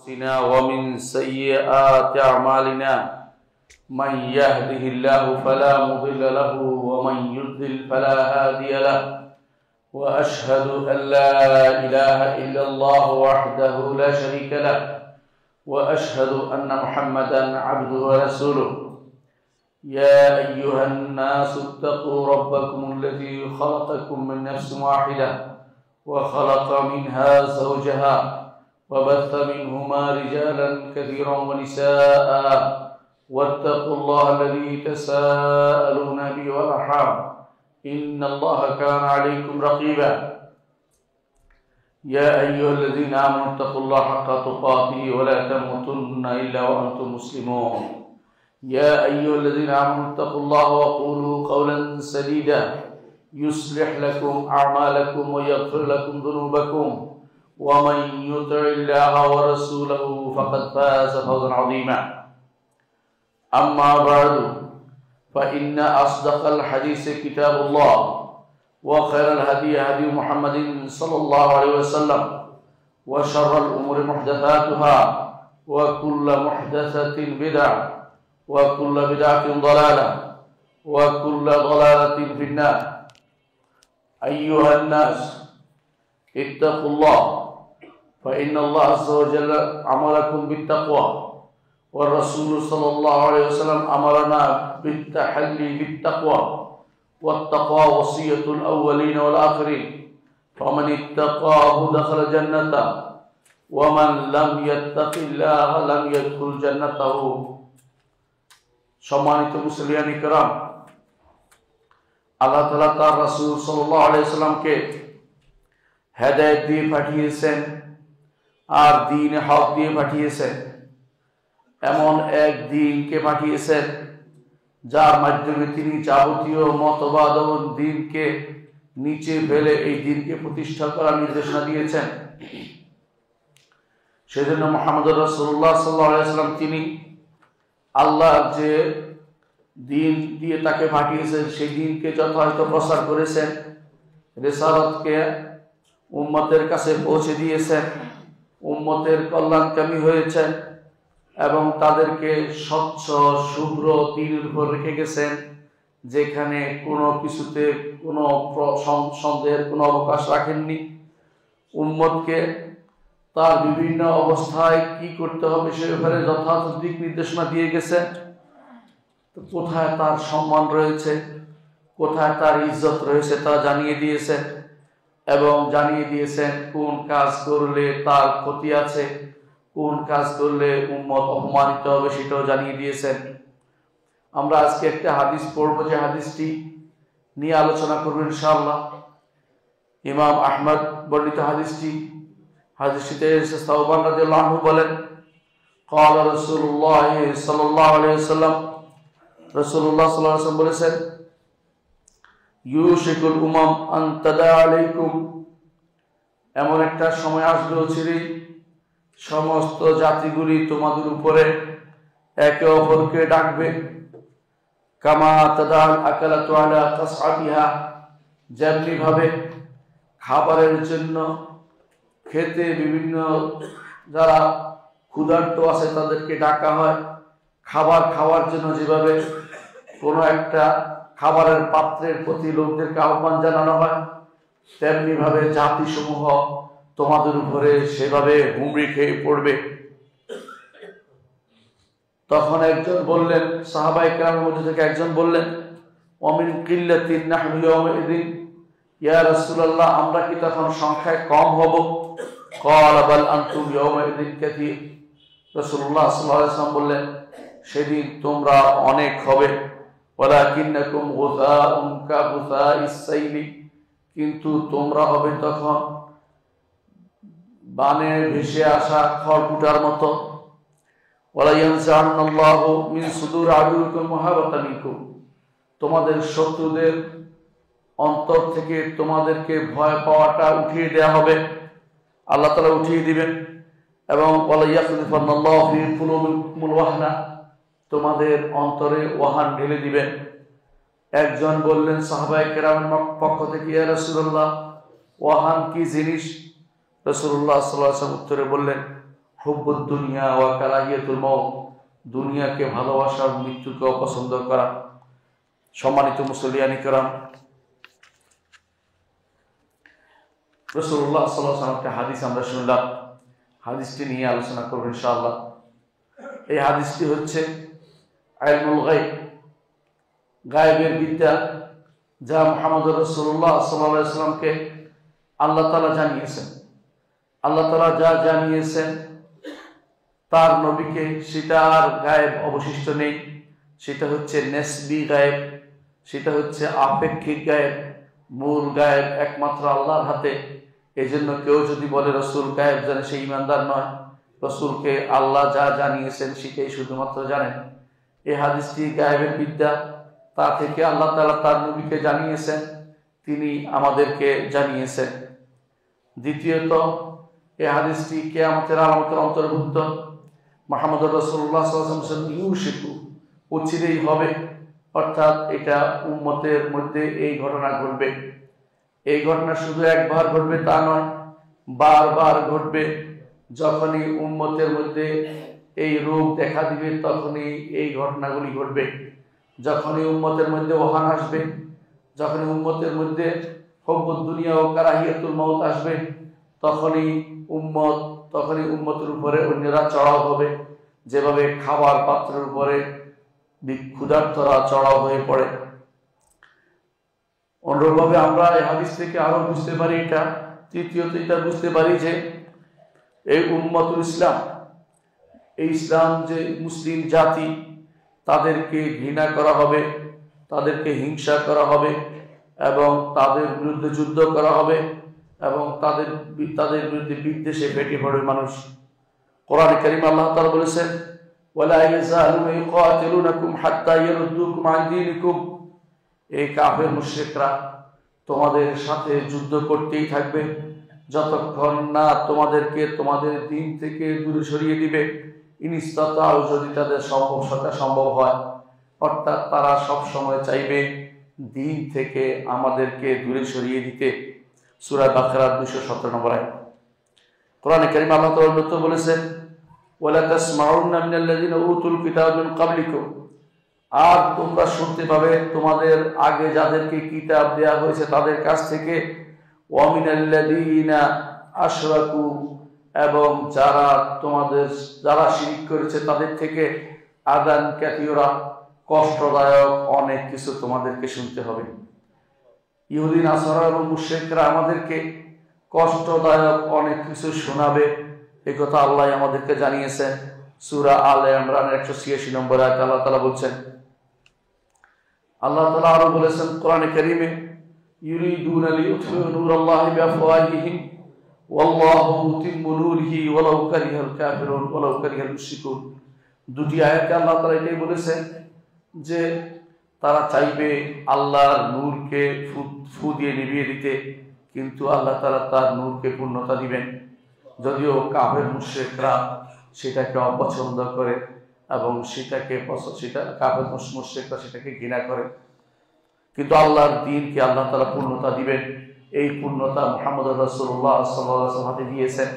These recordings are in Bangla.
أنفسنا ومن سيئات أعمالنا من يهده الله فلا مضل له ومن يضلل فلا هادي له وأشهد أن لا إله إلا الله وحده لا شريك له وأشهد أن محمدا عبده ورسوله يا أيها الناس اتقوا ربكم الذي خلقكم من نفس واحدة وخلق منها زوجها وبث منهما رجالا كثيرا ونساء واتقوا الله الذي تساءلون به والأرحام إن الله كان عليكم رقيبا يا أيها الذين آمنوا اتقوا الله حق تقاته ولا تموتن إلا وأنتم مسلمون يا أيها الذين آمنوا اتقوا الله وقولوا قولا سديدا يصلح لكم أعمالكم ويغفر لكم ذنوبكم ومن يطع الله ورسوله فقد فاز فوزا عظيما أما بعد فإن أصدق الحديث كتاب الله وخير الهدي هدي محمد صلى الله عليه وسلم وشر الأمور محدثاتها وكل محدثة بدعة وكل بدعة ضلالة وكل ضلالة في النار أيها الناس اتقوا الله فإن الله عز وجل أمركم بالتقوى والرسول صلى الله عليه وسلم أمرنا بالتحلي بالتقوى والتقوى وصية الأولين والآخرين فمن اتقاه دخل جنة ومن لم يتق الله لم يدخل جنته সম্মানিত মুসলিয়ান ইকরাম, আল্লাহ তাআলা তার রাসূল সাল্লাল্লাহু আলাইহি ওয়াসাল্লামকে হেদায়েত দিয়ে পাঠিয়েছেন আর দ্বীন হক দিয়ে পাঠিয়েছেন। এমন এক দ্বীনকে পাঠিয়েছেন যার মাধ্যমে তিনি যাবতীয় মতবাদ ও দ্বীনকে নিচে ফেলে এই দ্বীনকে প্রতিষ্ঠা করার নির্দেশনা দিয়েছেন। সেজন্য মুহাম্মদুর রাসূলুল্লাহ সাল্লাল্লাহু আলাইহি ওয়াসাল্লাম তিনি আল্লাহ যে দ্বীন দিয়ে তাকে পাঠিয়েছেন সেই দ্বীনকে যথাযথ প্রচার করেছেন, রিসালাতকে উম্মতের কাছে পৌঁছে দিয়েছেন, উম্মতের কল্যাণকামী হয়েছেন এবং তাদেরকে স্বচ্ছ শুভ্র দ্বীনের উপর রেখে গেছেন, যেখানে কোনো কিছুতে কোনো সন্দেহের কোনো অবকাশ রাখেননি। উম্মতকে তার বিভিন্ন অবস্থায় কি করতে হবে সে ব্যাপারে যথাযথ দিক নির্দেশনা দিয়ে গেছেন। কোথায় তার সম্মান রয়েছে, কোথায় তার ইজ্জত রয়েছে তা জানিয়ে দিয়েছেন এবং জানিয়ে দিয়েছেন কোন কাজ করলে তার ক্ষতি আছে, কোন কাজ করলে উম্মত অপমানিত হবে সেটাও জানিয়ে দিয়েছেন। আমরা আজকে একটা হাদিস পড়ব, যে হাদিসটি নিয়ে আলোচনা করব ইনশাআল্লাহ। ইমাম আহমদ বর্ণিত হাদিসটিতে সাওবান রাদিয়াল্লাহু আনহু বলেন, قال رسول الله صلى الله عليه وسلم, রাসূলুল্লাহ সাল্লাল্লাহু আলাইহি ওয়াসাল্লাম বলেছেন, ইউশিকুল উমাম আন তাদা আলাইকুম, এমন একটা সময় আসবে অচিরেই সমস্ত জাতিগুলি তোমাদের উপরে একে অপরকে ডাকবে, কামা তাদাল আকালাতু আলা কাসআতিহা, যেমনি ভাবে খাবারের জন্য খেতে বিভিন্ন যারা ক্ষুধার্ত আছে তাদেরকে ডাকা হয়, খাবার খাওয়ার জন্য যেভাবে কোনো একটা খাবারের পাত্রের প্রতি লোকদেরকে আহ্বান জানানো হয়, তেমনি ভাবে জাতিসমূহ তোমাদের উপরে সেভাবে হুমড়ি খেয়ে পড়বে। তখন একজন বললেন, সাহাবায়ে কেরামের মধ্যে থেকে একজন বললেন, ওয়ামিন কিল্লাতিন নাহনু ইয়াওমাইযিন, ইয়া রাসূলুল্লাহ, আমরা কি তখন সংখ্যায় কম হব? ক্বালা বাল আনতুম ইয়াওমাইযিন কাসীর, রাসূলুল্লাহ সাল্লাল্লাহু আলাইহি ওয়াসাল্লাম বললেন, সেদিন তোমরা অনেক হবে। ওয়ালাকিন্নাকুম গুসাউন কাগুসাইস সাইলি, কিন্তু তোমরা হবে তখন বানে ভেসে আসা খড়কুটার মতো। ওয়ালা ইয়ানসাআন্নাল্লাহু মিন সুদুর আদুইকুম মুহাব্বাতান মিনকুম, তোমাদের শত্রুদের অন্তর থেকে তোমাদেরকে ভয় পাওয়াটা উঠিয়ে দেওয়া হবে, আল্লাহ তাআলা উঠিয়ে দিবেন। এবং ওয়ালা ইয়াকযিফান্নাল্লাহু ফি কুলুবিকুমুল ওয়াহনা, তোমাদের অন্তরে ওয়াহান ঢেলে দিবেন। একজন বললেন সাহাবায়ে কেরামের পক্ষ থেকে, ইয়া রাসূলুল্লাহ, ওয়াহান কি জিনিস? রাসূলুল্লাহ সাল্লাল্লাহু আলাইহি ওয়াসাল্লাম উত্তরে বললেন, হুব্বুদ দুনিয়া ওয়া কারাহিয়াতুল মাউত, দুনিয়াকে ভালোবাসা, মৃত্যুকে অপছন্দ করা। সম্মানিত মুসল্লিয়ানি কিরাম, রাসূলুল্লাহ সাল্লাল্লাহু আলাইহি ওয়াসাল্লাম একটা হাদিস আমরা শুনলাম, হাদিসটি নিয়ে আলোচনা করব ইনশাআল্লাহ। এই হাদিসটি হচ্ছে ইলমুল গায়ব, গায়বের বিদ্যা, যা মুহাম্মদ রাসূলুল্লাহ সাল্লাল্লাহু আলাইহি ওয়াসাল্লামকে আল্লাহ তাআলা জানিয়েছেন। আল্লাহ তাআলা যা জানিয়েছেন তার নবীকে, সেটা আর গায়েব অবশিষ্ট নেই। সেটা হচ্ছে নেসবি গায়েব, সেটা হচ্ছে আপেক্ষিক গায়েব। মূল গায়েব একমাত্র আল্লাহর হাতে। এই জন্য কেউ যদি বলে রসুল গায়েব জানে, সে ইমানদার নয়। রসুলকে আল্লাহ যা জানিয়েছেন সেটাই শুধুমাত্র জানেন। এই হাদিসটি গায়েবের বিদ্যা, তা থেকে আল্লাহ তাআলা তার নবীকে জানিয়েছেন, তিনি আমাদেরকে জানিয়েছেন। দ্বিতীয়ত, এই হাদিসটি কিয়ামতের আলামতের অন্তর্ভুক্ত। মুহাম্মদ রাসূলুল্লাহ সাল্লাল্লাহু আলাইহি ওয়াসাল্লাম ইউশিকু, অচিরেই হবে, অর্থাৎ এটা উম্মতের মধ্যে এই ঘটনা ঘটবে। এই ঘটনা শুধু একবার ঘটবে তা নয়, বারবার ঘটবে। যখনই উম্মতের মধ্যে এই রোগ দেখা দিবে তখনই এই ঘটনাগুলি ঘটবে। যখনই উম্মতের মধ্যে ওহান আসবে, যখনই উম্মতের মধ্যে হুব্বুদ দুনিয়া ও কারাহিয়াতুল মাউত আসবে, তখনই উম্মতের উপরে অন্যরা চড়াও হবে। যেভাবে খাবার পাত্রের উপরে ক্ষুধার্তরা চড়াও হয়ে পড়ে, অনুরূপভাবে আমরা এই হাদিস থেকে আরো বুঝতে পারি এটা। তৃতীয়ত, এটা বুঝতে পারি যে এই উম্মতুল ইসলাম, এই ইসলাম যে মুসলিম জাতি, তাদেরকে ঘৃণা করা হবে, তাদেরকে হিংসা করা হবে এবং তাদের বিরুদ্ধে যুদ্ধ করা হবে এবং তাদের বিরুদ্ধে বিদ্বেষে ফেটে পড়বে মানুষ। কোরআনে কারীমে আল্লাহ তাআলা বলেছেন, ওয়ালা ইয়াযালুনা ইউকাতিলুনাকুম হাত্তা ইয়ারুদ্দুকুম আন দীনিকুম, এই কাফের মুশরিকরা তোমাদের সাথে যুদ্ধ করতেই থাকবে যতক্ষণ না তোমাদেরকে তোমাদের দিন থেকে দূরে সরিয়ে দিবে। ইনিস্তাতাউ, যদি তাদের সম্ভব হয়, অর্থাৎ তারা সব সময় চাইবে দিন থেকে আমাদেরকে দূরে সরিয়ে দিতে। সূরা বাকারা 217 নম্বর আয়াত। কোরআনে কারীমে আল্লাহ তাআলা বলেছেন, ওয়ালা তাসমাউন্না মিনাল্লাযিনা উতুল কিতাবা মিন ক্বাবলিকুম, আর তোমরা শুনতে পাবে তোমাদের আগে যাদেরকে কিতাব দেয়া হয়েছে তাদের কাছ থেকে, ওয়া মিনাল্লাযিনা আশরাকু, এবং যারা শিরক করেছে তাদের থেকে, আযান কাসীরা, কষ্টদায়ক অনেক কিছু তোমাদেরকে শুনতে হবে। ইহুদি নাসারা এবং মুশরিকরা আমাদেরকে কষ্টদায়ক অনেক কিছু শোনাবে, এই কথা আল্লাহ আমাদেরকে জানিয়েছেন। সূরা আলে ইমরানের 186 নম্বর আয়াতে আল্লাহ তাআলা বলছেন। আল্লাহ তাআলা আরো বলেছেন কোরআনে কারীমে, ইউরিদুনা লিইউতফিউ নূরাল্লাহি বিআফওয়াহিহিম ওয়াল্লাহু মুতিম্মু নূরিহি ওয়ালাউ কারিহাল কাফিরুন ওয়ালাউ কারিহাল মুশরিকুন। দুটি আয়াতে আল্লাহ তাআলা এটাই বলেছেন যে তারা চাইবে আল্লাহর নূরকে ফু দিয়ে নিভিয়ে দিতে, কিন্তু আল্লাহ তাআলা তার নূরকে পূর্ণতা দিবেন। যদিও কাফের মুশরিকরা সেটাকে অপছন্দ করে এবং কাফের মুশরিকরা সেটাকে ঘৃণা করে, কিন্তু আল্লাহর দ্বীনকে আল্লাহ তাআলা পূর্ণতা দিবেন। এই পূর্ণতা মুহাম্মদ রাসূলুল্লাহ সাল্লাল্লাহু আলাইহি ওয়াসাল্লাম হাতে দিয়েছেন।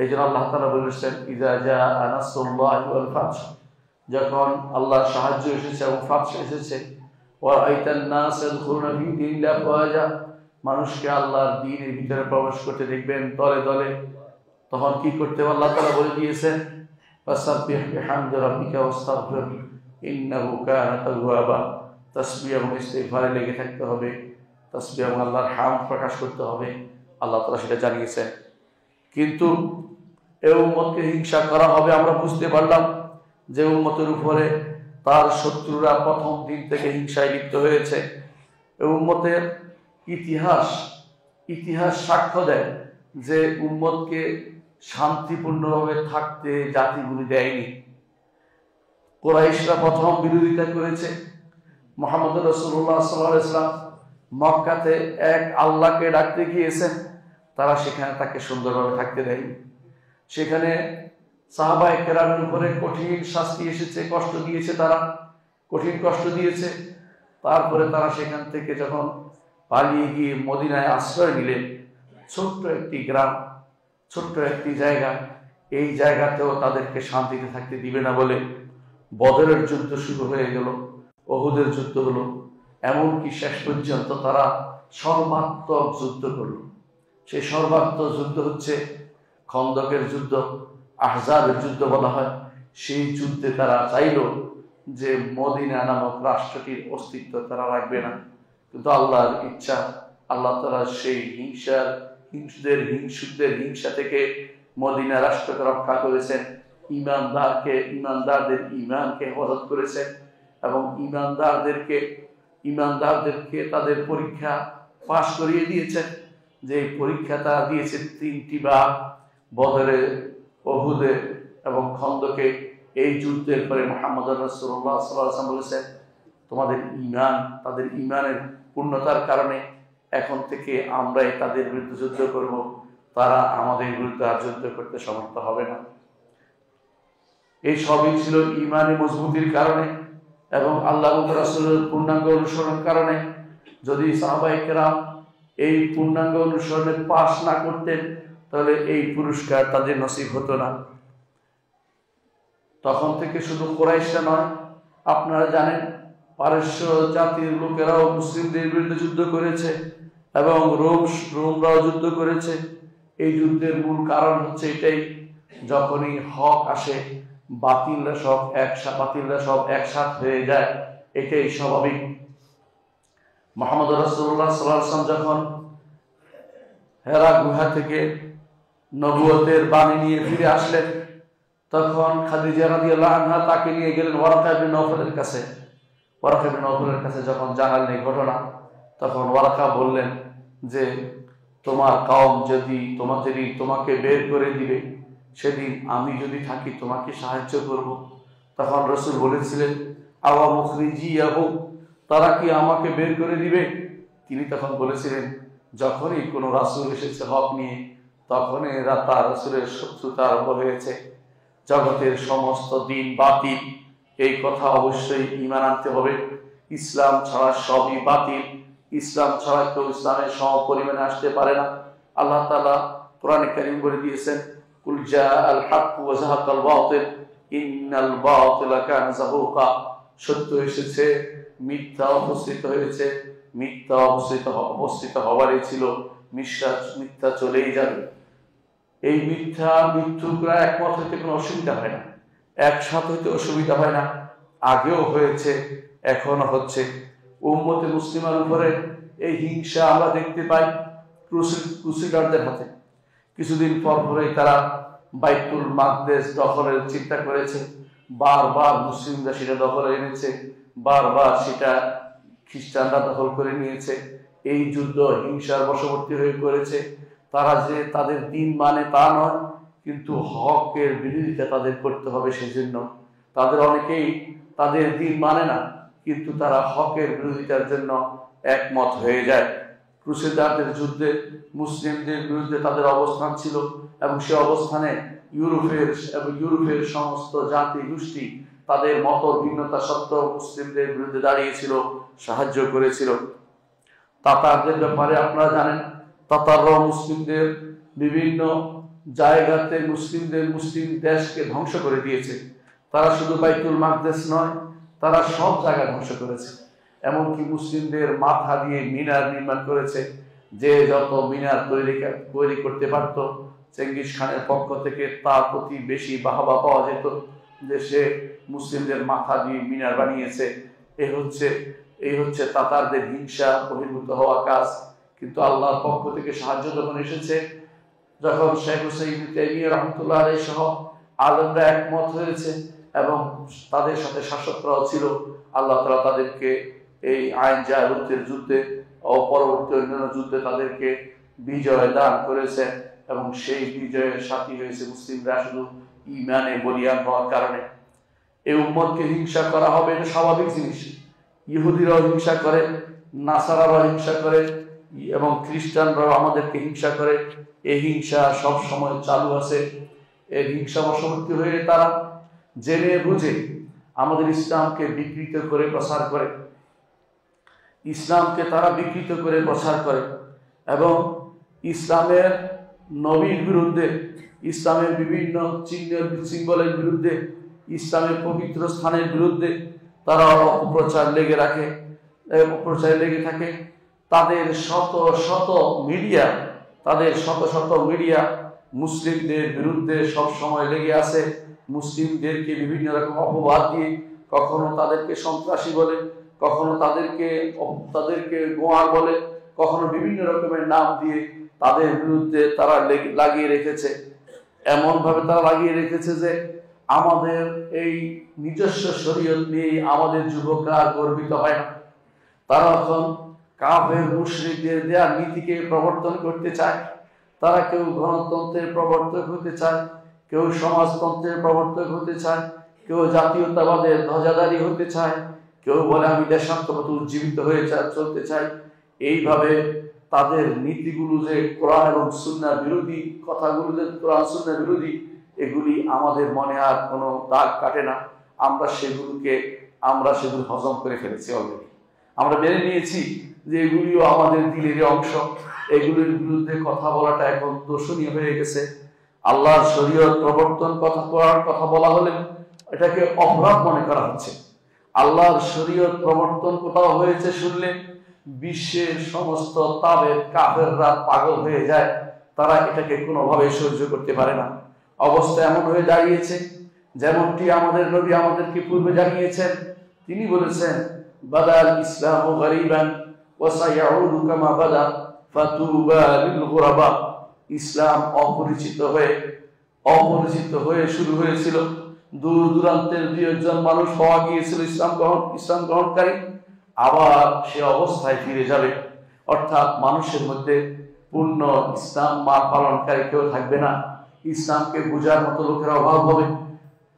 এই জন্য আল্লাহ তাআলা বলেছেন, ইযা জাআ নাসরুল্লাহি ওয়াল ফাতহ, যখন আল্লাহর সাহায্য এসেছে এবং ফাতহ এসেছে, ওয়া আইতান নাস ইয়াদখুলুনা ফি দীনিল্লাহি আফওয়াজা, মানুষকে আল্লাহর দ্বীনের ভিতরে প্রবেশ করতে দেখবেন দলে দলে। তখন কি করতে হবে আল্লাহ তাআলা বলে দিয়েছেন, ফাসাব্বিহ বিহামদি রাব্বিকা ওয়াস্তাগফির ইন্নাহু কানা তাওয়াবা। তাসবিহ এবং ইস্তিগফারে লেগে থাকতে হবে, তাসবিহ এবং আল্লাহর হামদ প্রকাশ করতে হবে। আল্লাহ তাআলা সেটা জানিয়েছেন। কিন্তু এই উম্মতকে হিংসা করা হবে, আমরা বুঝতে পারলাম যে উম্মতের উপরে তার শত্রুরা প্রথম দিন থেকে হিংসায় লিপ্ত হয়েছে। এই উম্মতের ইতিহাস সাক্ষ্য দেয় যে উম্মতকে শান্তিপূর্ণভাবে থাকতে জাতিগুলি দেয়নি। কুরাইশরা প্রথম বিরোধিতা করেছে। মুহাম্মদ রাসূলুল্লাহ সাল্লাল্লাহু আলাইহি ওয়াসাল্লাম মক্কাতে এক আল্লাহকে ডাকতে গিয়েছেন, তারা সেখানে তাকে সুন্দরভাবে থাকতে দেয়নি। সেখানে সাহাবায়ে কেরামের উপরে কঠিন শাস্তি এসেছে, কষ্ট দিয়েছে, তারা কঠিন কষ্ট দিয়েছে। তারপরে তারা সেখান থেকে যখন পালিয়ে গিয়ে মদিনায় আশ্রয় নিলেন, ছোট্ট একটি গ্রাম, ছোট্ট একটি জায়গা, এই জায়গাতেও তাদেরকে শান্তিতে থাকতে দিবে না বলে বদরের যুদ্ধ শুরু হয়ে গেল, ওহুদের যুদ্ধ হলো, এমনকি শেষ পর্যন্ত তারা সর্বাত্মক যুদ্ধ করলো। সেই সর্বাত্মক যুদ্ধ হচ্ছে খন্দকের যুদ্ধ, আহজাবের যুদ্ধ বলা হয়। সেই যুদ্ধে তারা চাইল যে মদিনা নামক রাষ্ট্রটির অস্তিত্ব তারা রাখবে না, কিন্তু আল্লাহর ইচ্ছা, আল্লাহ তাআলা সেই হিংসুকদের হিংসা থেকে মদিনা রাষ্ট্রকে রক্ষা করেছেন, ইমানদারদের ইমানকে হেফাজত করেছেন এবং ইমানদারদেরকে তাদের পরীক্ষা পাশ করিয়ে দিয়েছেন। যে পরীক্ষা তারা দিয়েছে 3টি বার, বদরে, ওহুদে এবং খন্দকে। এই যুদ্ধের পরে মুহাম্মদ রাসূলুল্লাহ সাল্লাল্লাহু আলাইহি ওয়াসাল্লাম বলেছেন, তোমাদের তাদের ইমানের পূর্ণতার কারণে এখন থেকে আমরাই তাদের বিরুদ্ধে যুদ্ধ করব, তারা আমাদের বিরুদ্ধে আর যুদ্ধ করতে সমর্থ হবে না। এই সবই ছিল ইমানি মজবুতির কারণে এবং আল্লাহ এবং রাসূলের পূর্ণাঙ্গ অনুসরণ কারণে। যদি সাহাবায়ে কেরাম এই পূর্ণাঙ্গ অনুসরণে পাশ না করতেন তাহলে এই পুরস্কার তাদের নসিব হতো না। তখন থেকে শুধু কুরাইশরা নয়, আপনারা জানেন পারস্য জাতির লোকেরাও মুসলিমদের বিরুদ্ধে যুদ্ধ করেছে এবং রোমরাও যুদ্ধ করেছে। এই যুদ্ধের মূল কারণ হচ্ছে এটাই, যখনই হক আসে বাতিলরা সব একসাথ হয়ে যায়, এটাই স্বাভাবিক। মুহাম্মদ রাসূলুল্লাহ সাল্লাল্লাহু আলাইহি ওয়াসাল্লাম যখন হেরা গুহা থেকে নবুয়তের বাণী নিয়ে ফিরে আসলেন, তখন খাদিজা রাদিয়াল্লাহু আনহা তাকে নিয়ে গেলেন ওয়ারাকা ইবনে নওফলের কাছে। ওয়ারাকা ইবনে নওফলের কাছে যখন জানালেন এই ঘটনা, তখন ওয়ারাকা বললেন যে তোমার কওম যদি তোমাকে বের করে দিবে, সেদিন আমি যদি থাকি তোমাকে সাহায্য করব। তখন রাসূল বলেছিলেন, আওয়া মুখরিজিয়াহু, তারা কি আমাকে বের করে দিবে? তিনি তখন বলেছিলেন, যখনই কোনো রাসূল এসেছে হক নিয়ে, তখনই তার রাসূলের শত্রুতা আরম্ভ হয়েছে। জগতের সমস্ত দিন বাতিল, এই কথা অবশ্যই ঈমান আনতে হবে। ইসলাম ছাড়া সবই বাতিল, ইসলাম ছাড়া কেউ ইসলামের সমপরিমাণে আসতে পারে না। আল্লাহ তাআলা কোরআনে কারীম বলে দিয়েছেন, কুল জাআল হাক্কু ওয়া যাহাকাল বাতিল ইন্নাল বাতিলা কানা যাহুকা। সত্য এসেছে, মিথ্যা উপস্থিত হয়েছে, মিথ্যা উপস্থিত হবারই ছিল, মিথ্যা চলেই যাবে। এই মিথ্যুকরা একমত হইতে কোনো অসুবিধা হয় না, একসাথ হইতে অসুবিধা হয় না। আগেও হয়েছে, এখনো হচ্ছে। উম্মতে মুসলিমার উপরে এই হিংসা আমরা দেখতে পাই ক্রুসেডারদের হাতে। কিছুদিন পরেই তারা বাইতুল মাকদেস দখলের চিন্তা করেছে, বারবার মুসলিমরা সেটা দখলে এনেছে, বারবার সেটা খ্রিস্টানরা দখল করে নিয়েছে। এই যুদ্ধ হিংসার বশবর্তী হয়ে পড়েছে। তারা যে তাদের দিন মানে তা নয়, কিন্তু হকের বিরোধিতা তাদের করতে হবে। সেজন্য অনেকেই তাদের দিন মানে না, কিন্তু তারা হকের বিরোধিতার জন্য একমত হয়ে যায়। ক্রুসেডারদের যুদ্ধে মুসলিমদের বিরুদ্ধে তাদের অবস্থান ছিল এবং সে অবস্থানে ইউরোপের সমস্ত জাতি গোষ্ঠী তাদের মত ভিন্নতা সত্ত্বেও মুসলিমদের বিরুদ্ধে দাঁড়িয়েছিল, সাহায্য করেছিল। তাতারদের ব্যাপারে আপনারা জানেন, তাতাররাও মুসলিমদের বিভিন্ন জায়গাতে মুসলিম দেশকে ধ্বংস করে দিয়েছে। তারা শুধু বাইতুল মাকদেস নয়, তারা সব জায়গা ধ্বংস করেছে। এমনকি মুসলিমদের মাথা দিয়ে মিনার নির্মাণ করেছে। যে যত মিনার তৈরি করতে পারত, চেঙ্গিস খানের পক্ষ থেকে তার প্রতি বেশি বাহবা পাওয়া যেত, যে সে মুসলিমদের মাথা দিয়ে মিনার বানিয়েছে। এই হচ্ছে তাতারদের হিংসা বহির্ভূত হওয়া কাজ। কিন্তু আল্লাহর পক্ষ থেকে সাহায্য যখন এসেছে, যখন শেখ হুসাইন ইবনে তাইমিয়া রাহমাতুল্লাহ আলাইহি সহ আলেমরা একমত হয়েছে এবং তাদের সাথে শাসকরাও ছিল, আল্লাহ তাআলা তাদেরকে এই আইন জাহেলিয়াতের যুদ্ধে ও পরবর্তী অন্যান্য যুদ্ধে তাদেরকে বিজয় দান করেছেন এবং সেই বিজয়ের সাথী হয়েছে মুসলিমরা শুধু ঈমানে বলিয়ান হওয়ার কারণে। এই উম্মতকে হিংসা করা হবে, এটা স্বাভাবিক জিনিস। ইহুদিরাও হিংসা করে, নাসারারাও হিংসা করে এবং খ্রিস্টানরাও আমাদেরকে হিংসা করে। এই হিংসা সব সময় চালু আছে। এই হিংসা বশবর্তী হয়ে তারা জেনে বুঝে আমাদের ইসলামকে বিকৃত করে প্রচার করে, এবং ইসলামের নবীর বিরুদ্ধে, ইসলামের বিভিন্ন চিহ্ন সিম্বলের বিরুদ্ধে, ইসলামের পবিত্র স্থানের বিরুদ্ধে তারা অপপ্রচার লেগে থাকে। তাদের শত শত মিডিয়া মুসলিমদের বিরুদ্ধে সব সময় লেগে আছে। মুসলিমদেরকে বিভিন্ন রকম অপবাদ দিয়ে, কখনো তাদেরকে সন্ত্রাসী বলে, কখনো তাদেরকে গোয়ার বলে, কখনো বিভিন্ন রকমের নাম দিয়ে তাদের বিরুদ্ধে তারা লাগিয়ে রেখেছে। এমন ভাবে তারা লাগিয়ে রেখেছে যে আমাদের এই নিজস্ব শরীয়ত নিয়ে আমাদের যুবকরা গর্বিত হয় না। তারা এখন কাফের মুশরিকদের দেয়া নীতিকে প্রবর্তন করতে চায়। তারা কেউ গণতন্ত্রের প্রবর্তক হতে চায়, কেউ সমাজতন্ত্রের প্রবর্তক হতে চায়, কেউ জাতীয়তাবাদের ধ্বজাধারী হতে চায়, কেউ বলে আমি দেশাত্মবোধে উজ্জীবিত হয়ে চলতে চাই। এইভাবে তাদের নীতিগুলো যে কোরআন এবং সুন্নাহ বিরোধী, কথাগুলো যে কোরআন সুন্নাহ বিরোধী, এগুলি আমাদের মনে আর কোনো দাগ কাটে না। আমরা সেগুলো হজম করে ফেলেছি অলরেডি। আমরা মেনে নিয়েছি যে এগুলিও আমাদের দিলের অংশ। এগুলির বিরুদ্ধে কথা বলাটা এখন দোষণীয় হয়ে গেছে। আল্লাহর শরীয়ত প্রবর্তন করার কথা বলা হলে এটাকে অপরাধ মনে করা হচ্ছে। আল্লাহর শরীয়ত প্রবর্তন কোথাও হয়েছে শুনলে বিশ্বের সমস্ত তাবেদ কাফেররা পাগল হয়ে যায়। তারা এটাকে কোনোভাবে সহ্য করতে পারে না। অবস্থা এমন হয়ে দাঁড়িয়েছে, যেমনটি আমাদের নবী আমাদেরকে পূর্বে জানিয়েছেন। তিনি বলেছেন, বাদাল ইসলামু গরিবান ওয়া সায়াউদু কামা বাদা ফাতুবা লিল গুরাবা। ইসলাম অপরিচিত হয়ে শুরু হয়েছিল। দূর দূরান্তের 2-1 মানুষ পাওয়া গিয়েছিল ইসলাম গ্রহণকারী। আবার সে অবস্থায় ফিরে যাবে, অর্থাৎ মানুষের মধ্যে পূর্ণ ইসলাম পালনকারী কেউ থাকবে না। ইসলামকে বোঝার মতো লোকের অভাব হবে,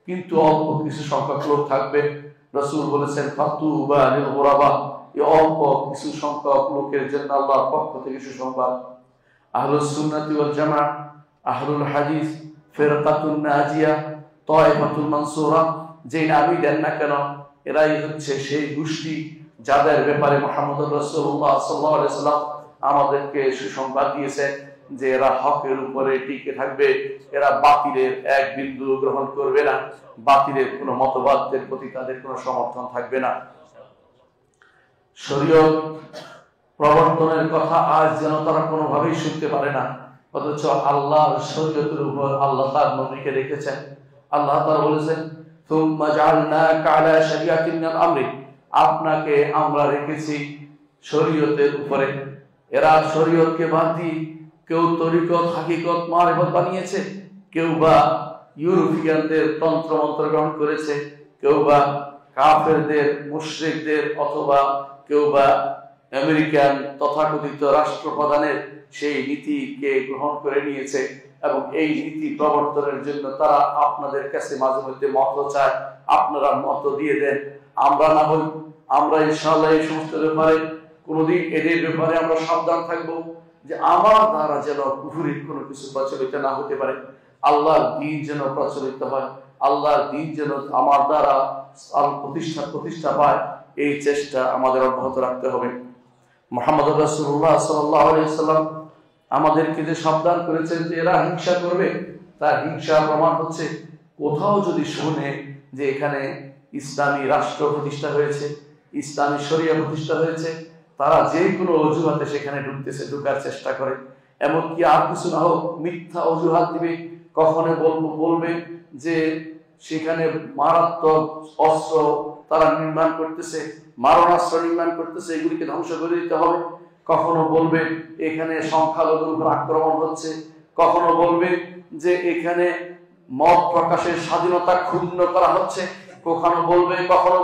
কিন্তু অল্প কিছু সংখ্যক লোক থাকবে। রাসূল বলেছেন, ফাতুবা লিল গুরাবা। এই অল্প কিছু সংখ্যক লোকের জন্য আল্লাহর পক্ষ থেকে সুসংবাদ। আহলুস সুন্নাতি ওয়াল জামাআহ, আহলুল হাদিস, ফিরকাতুন নাজিয়া, তায়েফাতুল মানসুরা, যে নামই দেন না কেন, এরাই হচ্ছে সেই গোষ্ঠী যাদের ব্যাপারে মুহাম্মদুর রাসূলুল্লাহ সাল্লাল্লাহু আলাইহি ওয়াসাল্লাম আমাদেরকে সুসংবাদ দিয়েছেন যে এরা হকের উপরে টিকে থাকবে, এরা বাতিলের এক বিন্দু গ্রহণ করবে না, বাতিলের কোনো মতবাদের প্রতি তাদের কোনো সমর্থন থাকবে না। শরীয়ত প্রবর্তনের কথা আজ যেন তারা কোনোভাবেই শুনতে পারে না, অথচ আল্লাহর শরীয়তের উপর আল্লাহ তার নবীকে রেখেছেন। আল্লাহ তাআলা বলেছেন, সুম্মা জাআলনাকা আলা শারিআতিন মিনাল আমরি। আপনাকে আমরা রেখেছি শরীয়তের উপরে। এরা শরীয়তকে বাদ দিয়ে কেউ তরিকত, হাকিকত, মারিফত বানিয়েছে, কেউ বা ইউরোপিয়ানদের তন্ত্র মন্ত্র গ্রহণ করেছে, কেউ বা কাফেরদের, মুশরিকদের, অথবা কেউ বা আমেরিকান তথাকথিত রাষ্ট্রপ্রধানের সেই নীতিকে গ্রহণ করে নিয়েছে এবং এই নীতি প্রবর্তনের জন্য তারা আপনাদের কাছে মাঝে মধ্যে মত চায়। আপনারা মত দিয়ে দেন, আমরা ইনশাআল্লাহ এই সমস্ত ব্যাপারে কোনোদিন এদের ব্যাপারে আমরা সাবধান থাকবো যে আমার দ্বারা যেন কুফরির কোনো কিছু প্রচলিত না হতে পারে। আল্লাহর দ্বীন যেন প্রচলিত হয়, আল্লাহর দ্বীন যেন আমার দ্বারা প্রতিষ্ঠা পায়, এই চেষ্টা আমাদের অব্যাহত রাখতে হবে। মুহাম্মদ রাসূলুল্লাহ সাল্লাল্লাহু আলাইহি ওয়াসাল্লাম আমাদেরকে যে সাবধান করেছেন যে এরা হিংসা করবে, তার হিংসার প্রমাণ হচ্ছে কোথাও যদি শুনে যে এখানে ইসলামী রাষ্ট্র প্রতিষ্ঠা হয়েছে, ইসলামী শরিয়া প্রতিষ্ঠা হয়েছে, তারা যে কোনো অজুহাতে সেখানে ঢুকার চেষ্টা করে। এমনকি আর কিছু না হোক মিথ্যা অজুহাত দিবে, কখনো বলবে যে সেখানে মারাত্মক অস্ত্র তারা নির্মাণ করতেছে, মারণাস্ত্র নির্মাণ করতেছে, এগুলিকে ধ্বংস করে দিতে হবে। কখনো বলবে এখানে সংখ্যালঘুর উপর আক্রমণ হচ্ছে, কখনো বলবে যে এখানে মত প্রকাশের স্বাধীনতা ক্ষুণ্ণ করা হচ্ছে, কখনো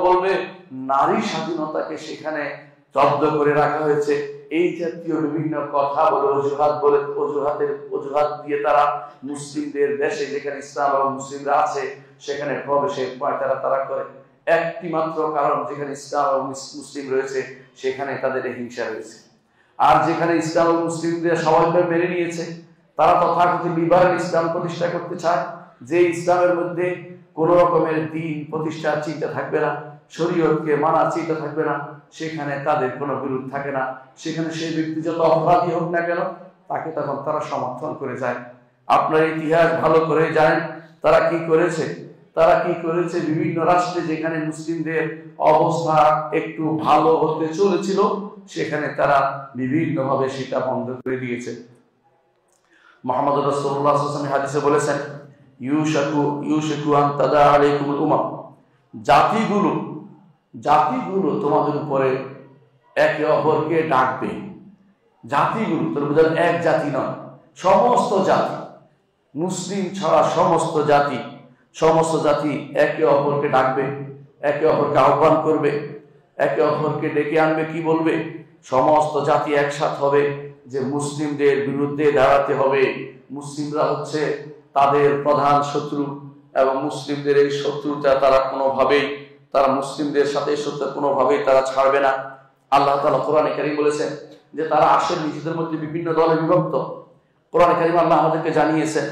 বলবে নারী স্বাধীনতাকে সেখানে জব্দ করে রাখা হয়েছে। এই জাতীয় বিভিন্ন কথা বলে অজুহাত দিয়ে তারা মুসলিমদের দেশে, যেখানে ইসলাম এবং মুসলিমরা আছে, সেখানে প্রবেশের তারা করে। একটি মাত্র কারণ, যেখানে ইসলাম এবং মুসলিম রয়েছে সেখানে তাদের হিংসা রয়েছে। আর যেখানে ইসলাম এবং মুসলিমদের সবাইকে মেনে নিয়েছে, তারা তথাকথিত লিবারেল ইসলাম প্রতিষ্ঠা করতে চায়, যে ইসলামের মধ্যে কোন রকমের দ্বীন প্রতিষ্ঠার চিন্তা থাকবে না, শরীয়তকে মানার চিন্তা থাকবে না, সেখানে তাদের কোনো বিরোধ থাকে না। সেখানে সেই ব্যক্তি যত অপরাধী হোক না কেন, তাকে তখন তারা সমর্থন করে যায়। আপনার ইতিহাস ভালো করে জানেন তারা কি করেছে। বিভিন্ন রাষ্ট্রে যেখানে মুসলিমদের অবস্থা একটু ভালো হতে চলেছিল সেখানে তারা বিভিন্নভাবে সেটা বন্ধ করে দিয়েছে। মুহাম্মদ রাসূলুল্লাহ সাল্লাল্লাহু আলাইহি ওয়াসাল্লাম হাদিসে বলেছেন, ইউশাকু আন তাদা আলাইকুমুল উমাম, জাতিগুলো তোমাদের উপরে একে অপরকে ডাকবে। জাতিগুলো তোর বোঝাল এক জাতি নয়, সমস্ত জাতি, মুসলিম ছাড়া সমস্ত জাতি একে অপরকে ডাকবে, একে অপরকে আহ্বান করবে, একে অপরকে ডেকে আনবে। কি বলবে? সমস্ত জাতি একসাথ হবে যে মুসলিমদের বিরুদ্ধে দাঁড়াতে হবে। মুসলিমরা হচ্ছে তাদের প্রধান শত্রু এবং মুসলিমদের এই শত্রুতা তারা মুসলিমদের সাথে শত্রুতা কোনোভাবেই তারা ছাড়বে না। আল্লাহ তাআলা কোরআনে কারীম বলেছেন যে তারা আসলে নিজেদের মধ্যে বিভিন্ন দলে বিভক্ত। কোরআনে কারীম আল্লাহ আমাদেরকে জানিয়েছেন,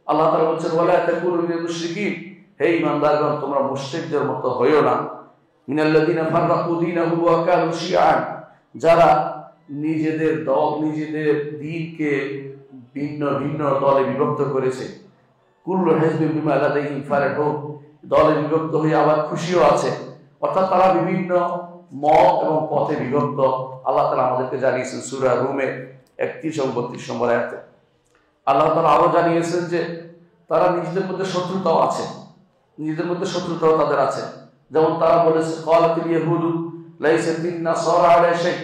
আল্লাহ তাআলা বলেছেন, ওয়ালা তাকুনু মিনাল মুশরিকিন, হে ঈমানদারগণ তোমরা মুশরিকদের মতো হইও না। মিনাল্লাযিনা ফাররাকু দীনাহুম ওয়া কানু শিয়াআন, যারা নিজেদের দ্বীনকে ভিন্ন ভিন্ন দলে বিভক্ত করেছে। কুল্লু হিজবিন বিমা লাদাইহিম ফারিহুন, দলে বিভক্ত হয়ে আবার খুশিও আছে, অর্থাৎ তারা বিভিন্ন মত এবং পথে বিভক্ত। আল্লাহ তাআলা আমাদেরকে জানিয়েছেন সূরা রুমের 31 এবং 32 নম্বর আয়াতে। আল্লাহ তাআলা আরো জানিয়েছেন যে তারা নিজেদের মধ্যে শত্রুতাও তাদের আছে। যেমন তারা বলেছে, ক্বালাতিল ইয়াহুদু লাইসাত বিন-নাসারা আলা শাই,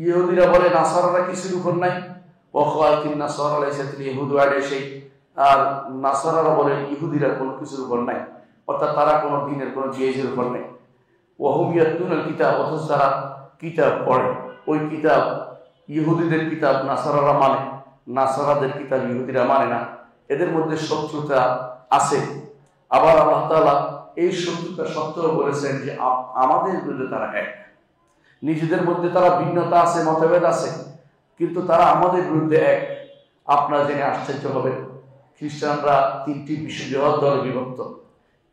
ইহুদিরা বলে নাসারারা কিছুর উপর নাই। ওয়া ক্বালাতিন নাসারা লাইসাতিল ইয়াহুদু আলা শাই, আর নাসারারা বলে ইহুদিরা কোনো কিছুর উপর নাই, অর্থাৎ তারা কোনো দ্বীনের কোনো জিনিসের উপর নাই। ওয়া হুম ইয়াতলুনাল কিতাব, অথচ তারা কিতাব পড়ে। ওই কিতাব ইহুদিদের কিতাব নাসারারা মানে, নাসারাদের কিতাব ইহুদিরা মানে না। এদের মধ্যে শত্রুতা আছে। আবার আল্লাহ তাআলা এই শত্রুতা সত্ত্বেও বলেছেন যে আমাদের বিরুদ্ধে তারা এক। নিজেদের মধ্যে তারা ভিন্নতা আছে, মতভেদ আছে, কিন্তু তারা আমাদের বিরুদ্ধে এক। আপনারা জেনে আশ্চর্য হবেন, খ্রিস্টানরা 3টি বৃহৎ দলে বিভক্ত,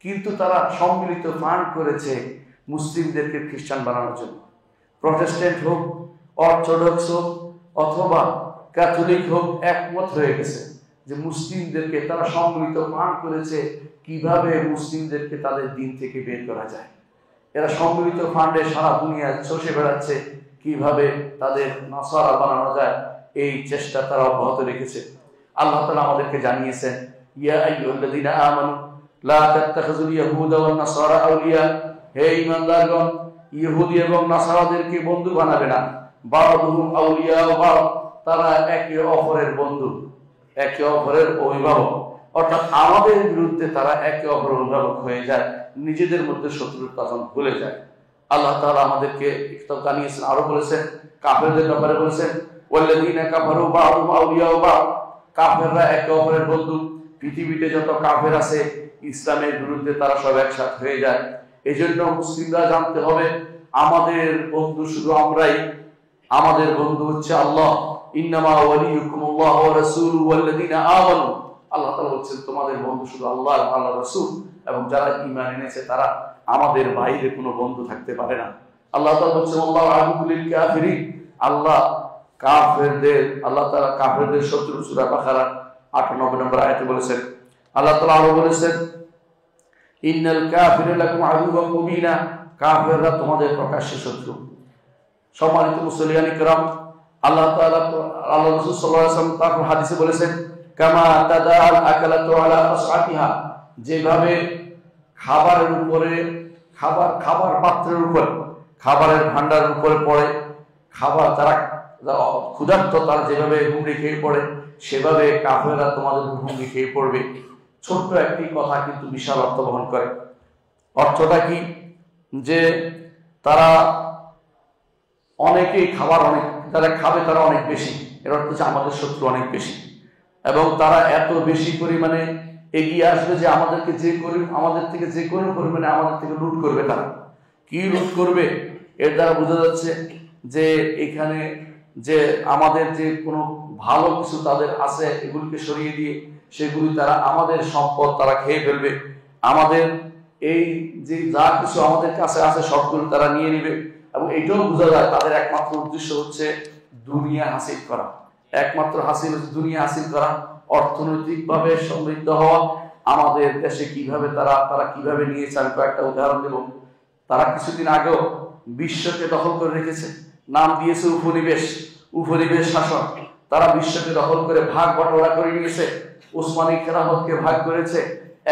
কিন্তু তারা সম্মিলিত ফান্ড করেছে মুসলিমদেরকে খ্রিস্টান বানানোর জন্য। প্রটেস্ট্যান্ট হোক, অর্থোডক্স হোক অথবা ক্যাথলিক হোক, একমত হয়ে গেছে যে মুসলিমদেরকে তারা সম্মিলিত ফান্ড করেছে কিভাবে মুসলিমদেরকে তাদের দিন থেকে বের করা যায়। এরা সম্মিলিত ফান্ডে সারা দুনিয়া চষে বেড়াচ্ছে কিভাবে তাদের নাসারা বানানো যায়, এই চেষ্টা তারা অব্যাহত রেখেছে। আল্লাহ তাআলা আমাদেরকে জানিয়েছেন, ইয়া আইয়ুহাল্লাযীনা আমানু লা তাত্তাখিযুল ইয়াহুদা ওয়ান নাসারা আউলিয়া, হে ঈমানদারগণ ইহুদি এবং নাসারাদেরকে বন্ধু বানাবে না। বা'দুহুম আউলিয়া বা'দ, তারা একে অপরের বন্ধু, একে অপরের অভিভাবক, অর্থাৎ আমাদের বিরুদ্ধে তারা একে অপরের অভিভাবক হয়ে যায়, নিজেদের মধ্যে শত্রুতা ভুলে যায়। আল্লাহ তাআলা আমাদেরকে জানিয়েছেন, আরো বলেছেন কাফেরদের ব্যাপারে বলেছেন, ওয়াল্লাযীনা কাফারু বা'দুহুম আউলিয়া বা'দ, কাফেররা একে অপরের বন্ধু। পৃথিবীতে যত কাফের আছে ইসলামের বিরুদ্ধে তারা সব একসাথ হয়ে যায়। এজন্য মুসলিমরা জানতে হবে আমাদের বন্ধু শুধু আমরাই, আমাদের বন্ধু হচ্ছে আল্লাহ। ইন্নামা ওয়ালিয়ুকুমুল্লাহ ওয়া রাসূলুহু ওয়াল্লাযীনা আমানু, আল্লাহ তাআলা বলেছেন তোমাদের বন্ধু শুধু আল্লাহ আর আল্লাহর রাসূল, এবং যারা ঈমান এনেছে তারা, আমাদের বাইরে কোনো বন্ধু থাকতে পারে না। আল্লাহ তাআলা বলেছেন আল্লাহু আদুউল লিল কাফিরিন, আল্লাহ তাআলা কাফেরদের শত্রু। সূরা বাকারা 98 নম্বর আয়াতে বলেছেন। আল্লাহ তাআলা আরো বলেছেন, ইন্নাল কাফিরা লাকুম আদুউম মুবিনা, কাফেররা তোমাদের প্রকাশ্য শত্রু। সম্মানিত মুসলিয়ান ইকরাম, আল্লাহ রাসূল সাল্লাল্লাহু আলাইহি ওয়াসাল্লাম তার হাদিসে বলেছেন, কামা তাদাল আকালাতু আলা আসআতিহা, যেভাবে খাবারের উপরে খাবার পাত্রের উপর, খাবারের ভান্ডারের উপরে পড়ে, খাবার তারা ক্ষুধার্ত তারা যেভাবে হুমড়ি খেয়ে পড়ে, সেভাবে কাফেররা তোমাদের হুমড়ি খেয়ে পড়বে। ছোট্ট একটি কথা কিন্তু বিশাল অর্থ বহন করে। অর্থটা কি? যে তারা অনেকেই যারা খাবে তারা অনেক বেশি, এর অর্থ হচ্ছে আমাদের শত্রু অনেক বেশি, এবং তারা এত বেশি পরিমাণে এগিয়ে আসবে যে আমাদের থেকে যে কোনো পরিমাণে আমাদের থেকে লুট করবে। তারা কি লুট করবে? এর দ্বারা বোঝা যাচ্ছে যে এখানে যে আমাদের যে কোনো ভালো কিছু তাদের আছে এগুলিকে সরিয়ে দিয়ে সেগুলি তারা, আমাদের সম্পদ তারা খেয়ে ফেলবে। আমাদের এই যে যা কিছু আমাদের কাছে আছে সবগুলো তারা নিয়ে নিবে। এবং এইটাও বোঝা যায় তাদের একমাত্র উদ্দেশ্য হচ্ছে দুনিয়া হাসিল করা, একমাত্র হাসিল হচ্ছে দুনিয়া হাসিল করা। অর্থনৈতিকভাবে সমৃদ্ধ হওয়া, আমাদের দেশে কিভাবে তারা কিভাবে নিয়েছে আমি কয়েকটা উদাহরণ দেব। তারা কিছুদিন আগেও বিশ্বকে দখল করে রেখেছে, নাম দিয়েছে উপনিবেশ শাসন। তারা বিশ্বকে দখল করে ভাগ বটোয়ারা করে নিয়েছে, ওসমানী খেলাফতকে ভাগ করেছে,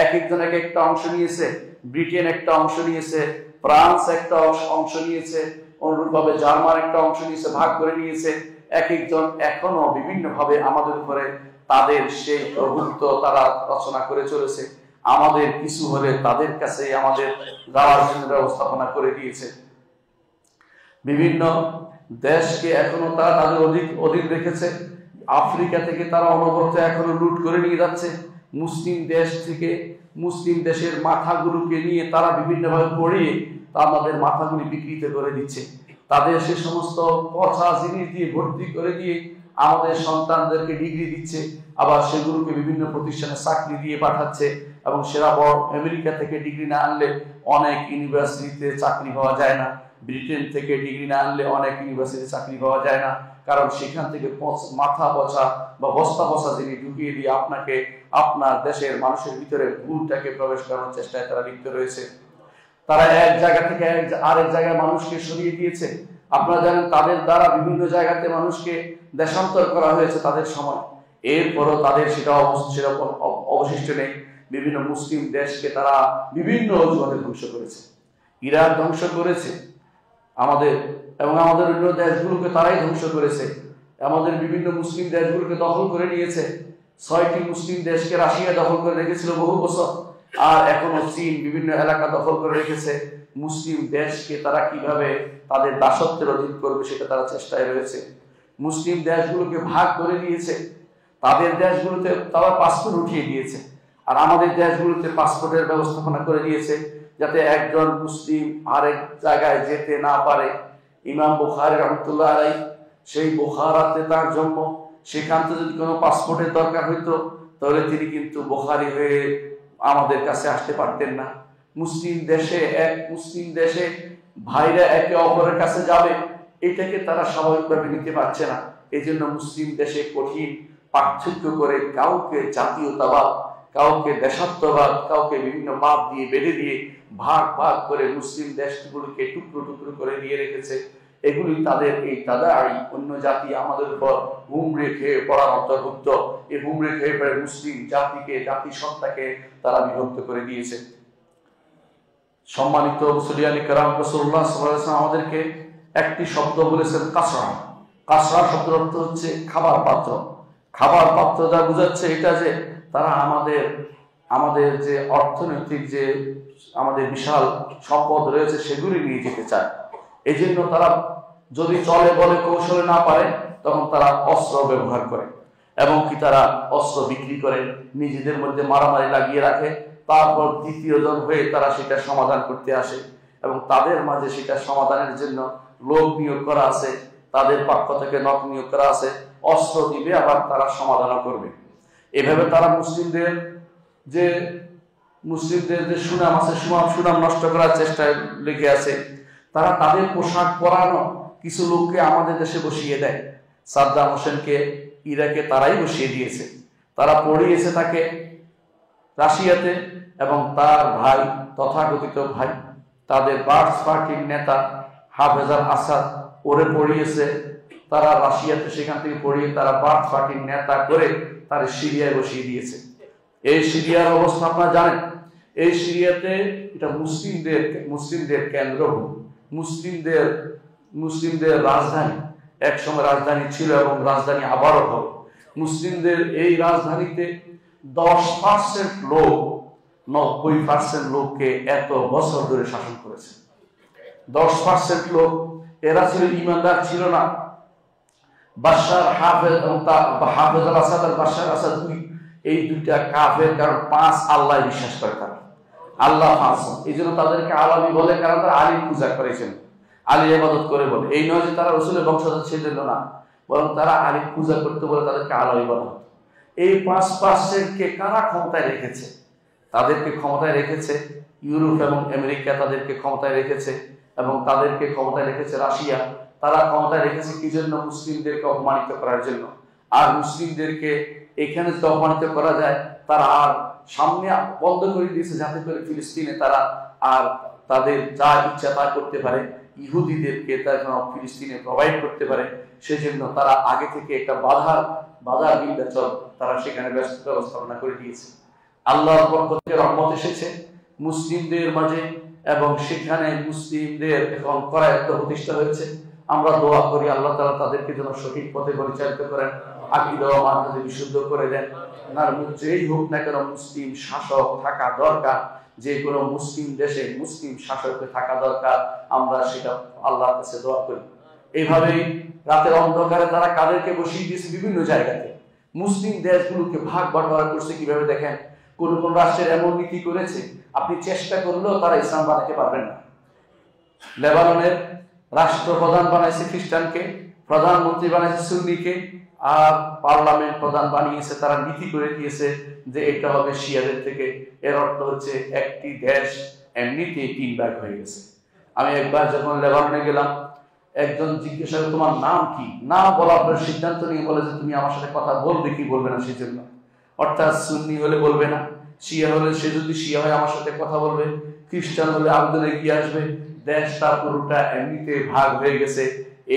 এক একজন এক একটা অংশ নিয়েছে। ব্রিটেন একটা অংশ নিয়েছে, ফ্রান্স একটা অংশ নিয়েছে, অনুরূপভাবে জার্মান একটা অংশ নিয়েছে, ভাগ করে নিয়েছে। এক একজন এখনো বিভিন্ন ভাবে আমাদের উপরে তাদের সেই প্রভুত্ব তারা রচনা করে চলেছে। আমাদের কিছু হলে তাদের কাছে আমাদের যাওয়ার জন্য ব্যবস্থাপনা করে দিয়েছে। বিভিন্ন দেশকে এখনো তারা তাদের অধীন রেখেছে। আফ্রিকা থেকে তারা অনবরত এখনো লুট করে নিয়ে যাচ্ছে। মুসলিম দেশ থেকে মুসলিম দেশের মাথাগুলোকে নিয়ে তারা বিভিন্নভাবে পড়িয়ে আমাদের মাথাগুলি বিকৃত করে দিচ্ছে। তাদের সে সমস্ত পচা জিনিস দিয়ে ভর্তি করে দিয়ে আমাদের সন্তানদেরকে ডিগ্রি দিচ্ছে, আবার সেগুলোকে বিভিন্ন প্রতিষ্ঠানে চাকরি দিয়ে পাঠাচ্ছে। এবং সেরা বড় আমেরিকা থেকে ডিগ্রি না আনলে অনেক ইউনিভার্সিটিতে চাকরি পাওয়া যায় না, ব্রিটেন থেকে ডিগ্রি না আনলে অনেক ইউনিভার্সিটিতে চাকরি পাওয়া যায় না, কারণ সেখান থেকে মাথা পচা বা বস্তা পচা জিনিস ঢুকিয়ে দিয়ে আপনাকে আপনার দেশের মানুষের ভিতরে ভুলটাকে প্রবেশ করানোর চেষ্টায় তারা লিপ্ত রয়েছে। তারা এক জায়গা থেকে আরেক জায়গায় মানুষকে সরিয়ে দিয়েছে। আপনারা জানেন তাদের দ্বারা বিভিন্ন জায়গাতে মানুষকে দেশান্তর করা হয়েছে তাদের সময়, এরপরও তাদের সেরকম অবশিষ্ট নেই। বিভিন্ন মুসলিম দেশকে তারা বিভিন্ন অজুহাতে ধ্বংস করেছে। ইরাক ধ্বংস করেছে আমাদের, এবং আমাদের অন্য দেশগুলোকে তারাই ধ্বংস করেছে। আমাদের বিভিন্ন মুসলিম দেশগুলোকে দখল করে নিয়েছে। 6টি মুসলিম দেশকে রাশিয়া দখল করে রেখেছিল বহু বছর, আর এখনো চীন বিভিন্ন এলাকা দখল করে রেখেছে। মুসলিম দেশকে তারা কিভাবে তাদের দাসত্বের অধীন করবে সেটা তারা চেষ্টায় রয়েছে। মুসলিম দেশগুলোকে ভাগ করে দিয়েছে, তাদের দেশগুলোতে তারা পাসপোর্ট উঠিয়ে দিয়েছে, আর আমাদের দেশগুলোতে পাসপোর্টের ব্যবস্থাপনা করে দিয়েছে যাতে একজন মুসলিম আরেক জায়গায় যেতে না পারে। ইমাম বুখারী রাহমাতুল্লাহ আলাইহি, সেই বুখারাতে তার জন্ম, সেখান থেকে যদি কোনো পাসপোর্টের দরকার হইতো তাহলে তিনি কিন্তু বুখারী হয়ে আমাদের কাছে আসতে পারতেন না। মুসলিম দেশে ভাইরা একে অপরের কাছে যাবে, এটাকে তারা স্বাভাবিকভাবে নিতে পারছে না। এই জন্য মুসলিম দেশে কঠিন পার্থক্য করে কাউকে জাতীয়তাবাদ, কাউকে দেশাত্মবাদ, কাউকে বিভিন্ন বাদ দিয়ে বেঁধে দিয়ে ভাগ করে মুসলিম দেশগুলোকে টুকরো টুকরো করে দিয়ে রেখেছে। এগুলি তাদের এই তাদাই অন্য জাতি আমাদের উপর হুমড়ে খেয়ে পড়ার অন্তর্ভুক্ত। এই হুমড়ে খেয়ে পড়ে মুসলিম জাতিসত্তাকে তারা বিভক্ত করে দিয়েছে। সম্মানিত মুসলিয়ানি কেরাম, রাসূলুল্লাহ সাল্লাল্লাহু আলাইহি ওয়াসাল্লাম আমাদেরকে একটি শব্দ বলেছেন কাসরা। কাসরা শব্দের অর্থ হচ্ছে খাবার পাত্র। খাবার পাত্র যা বোঝাচ্ছে এটা যে তারা আমাদের যে অর্থনৈতিক যে আমাদের বিশাল সম্পদ রয়েছে সেগুলি নিয়ে যেতে চায়। এই জন্য তারা যদি চলে বলে কৌশলে না পারে তখন তারা অস্ত্র ব্যবহার করে, এবং কি তারা অস্ত্র বিক্রি করে নিজেদের মধ্যে মারামারি লাগিয়ে রাখে। তারপর দ্বিতীয় জন হয়ে তারা সেটা সমাধান করতে আসে, এবং তাদের মাঝে সেটা সমাধানের জন্য লোক নিয়োগ করা আছে, তাদের পক্ষ থেকে লোক নিয়োগ করা আছে, অস্ত্র দিবে আবার তারা সমাধানও করবে। এভাবে তারা মুসলিমদের যে সুনাম আছে সুনাম নষ্ট করার চেষ্টায় লেগে আছে। তারা তাদের পোশাক পরানো কিছু লোককে আমাদের দেশে বসিয়ে দেয়। সাদ্দাম হোসেনকে ইরাকে তারাই বসিয়ে দিয়েছে, তারা পড়িয়েছে তাকে রাশিয়াতে, এবং তার ভাই তথাকথিত ভাই তাদের বার্থ পার্টির নেতা হাফেজ আল আসাদ ওরে পড়িয়েছে তারা রাশিয়াতে, সেখান থেকে পড়িয়ে তারা বার্থ পার্টির নেতা করে তার সিরিয়ায় বসিয়ে দিয়েছে। এই সিরিয়ার অবস্থা আপনারা জানেন। এই সিরিয়াতে এটা মুসলিমদের কেন্দ্রভূমি, মুসলিমদের রাজধানী, এক সময় রাজধানী ছিল এবং রাজধানী আবারও হবে। মুসলিমদের এই রাজধানীতে 10% লোক 90% লোককে এত বছর ধরে শাসন করেছে। 10% লোক এরা ছিল ইমানদার, ছিল না। বাশার হাফেজ এবং হাফেজ আল আসাদ আর বাশার আসাদ এই দুইটা কাফের, কারণ 5 আল্লাহ বিশ্বাস করে তারা, আল্লাহ 5। এই জন্য তাদেরকে আলামি বলে, কারণ তারা আলী পূজা করেছেন, আলী ইবাদত করে বলে। এই নয় যে তারা রাসূলের বংশধর ছিলেন না, বরং তারা আলী পূজা করতে বলে তাদেরকে আলামি বলা হতো। এই 5%কে কারা ক্ষমতায় রেখেছে? তাদেরকে ক্ষমতায় রেখেছে ইউরোপ এবং আমেরিকা, তাদেরকে ক্ষমতায় রেখেছে, এবং তাদেরকে ক্ষমতায় রেখেছে রাশিয়া। তারা ক্ষমতায় রেখেছে কি জন্য? মুসলিমদেরকে অপমানিত করার জন্য। আর মুসলিমদেরকে এখানে যদি অপমানিত করা যায়, তারা আর সামনে বন্ধ করে দিয়েছে যাতে করে ফিলিস্তিনে তারা আর তাদের যা ইচ্ছা তা করতে পারে, ইহুদিদেরকে তারা ফিলিস্তিনে প্রোভাইড করতে পারে। সেজন্য তারা আগে থেকে একটা বাধা বিন্যাচল তারা সেখানে ব্যবস্থাপনা করে দিয়েছে। আল্লাহর পক্ষ থেকে রহমত এসেছে মুসলিমদের মাঝে, এবং সেখানে মুসলিমদের এখন করায়ত্ত প্রতিষ্ঠা হয়েছে। আমরা দোয়া করি আল্লাহ তাআলা তাদেরকে যেন সঠিক পথে পরিচালিত করেন, আকীদা ও মানহাজ বিশুদ্ধ করে দেন। আর যেই হোক না কেন মুসলিম শাসক থাকা দরকার, যে কোনো মুসলিম দেশে মুসলিম শাসক থাকা দরকার। আমরা সেটা আল্লাহর কাছে দোয়া করি। এইভাবেই রাতের অন্ধকারে তারা কাদেরকে বসিয়ে দিয়েছে বিভিন্ন জায়গাতে। মুসলিম দেশগুলোকে ভাগ বাটোয়ারা করছে কিভাবে দেখেন। কোন কোন রাষ্ট্রের এমন নীতি করেছে, আপনি চেষ্টা করলেও তারা ইসলাম বানাতে পারবেন না। লেবাননের রাষ্ট্রপ্রধান বানাইছে খ্রিস্টানকে, প্রধানমন্ত্রী বানাইছে সুন্নিকে, আর পার্লামেন্ট প্রধান বানিয়েছে, তারা নীতি করে দিয়েছে যে এটা হবে শিয়াদের থেকে। এর অর্থ হচ্ছে একটি দেশ এমনিতে 3 ভাগ হয়ে গেছে। আমি একবার যখন লেবাননে গেলাম, একজন জিজ্ঞাসা করে তোমার নাম কি, না বলার পর সিদ্ধান্ত নিয়ে বলে যে তুমি আমার সাথে কথা বলবে কি বলবে না সেই জন্য। অর্থাৎ সুন্নি হলে বলবে না, শিয়া হলে সে যদি শিয়া হয় আমার সাথে কথা বলবে, খ্রিস্টান হলে আবেদনে কি আসবে। দেশটা পুরোটা এমনিতে ভাগ হয়ে গেছে।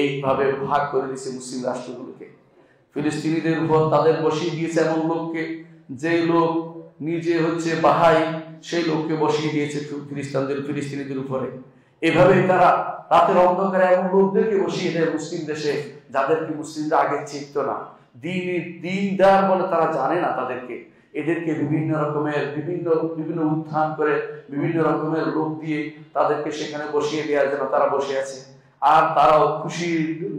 এইভাবে ভাগ করে দিয়েছে মুসলিম রাষ্ট্রগুলোকে। ফিলিস্তিনিদের উপর তাদের বসিয়ে দিয়েছে এমন লোককে, যে লোক নিজে হচ্ছে বাহাই, সেই লোককে বসিয়ে দিয়েছে ফিলিস্তিনিদের উপরে। এভাবে তারা রাতের অন্ধকারে এমন লোকদেরকে বসিয়ে দেয় মুসলিম দেশে, যাদেরকে মুসলিমরা আগে চিনত না। দিনদার বলে তারা জানে না তাদেরকে। এদেরকে বিভিন্ন রকমের বিভিন্ন উত্থান করে বিভিন্ন রকমের লোক দিয়ে তাদেরকে সেখানে বসিয়ে দেওয়ার জন্য তারা বসে আছে। আর তারাও খুশি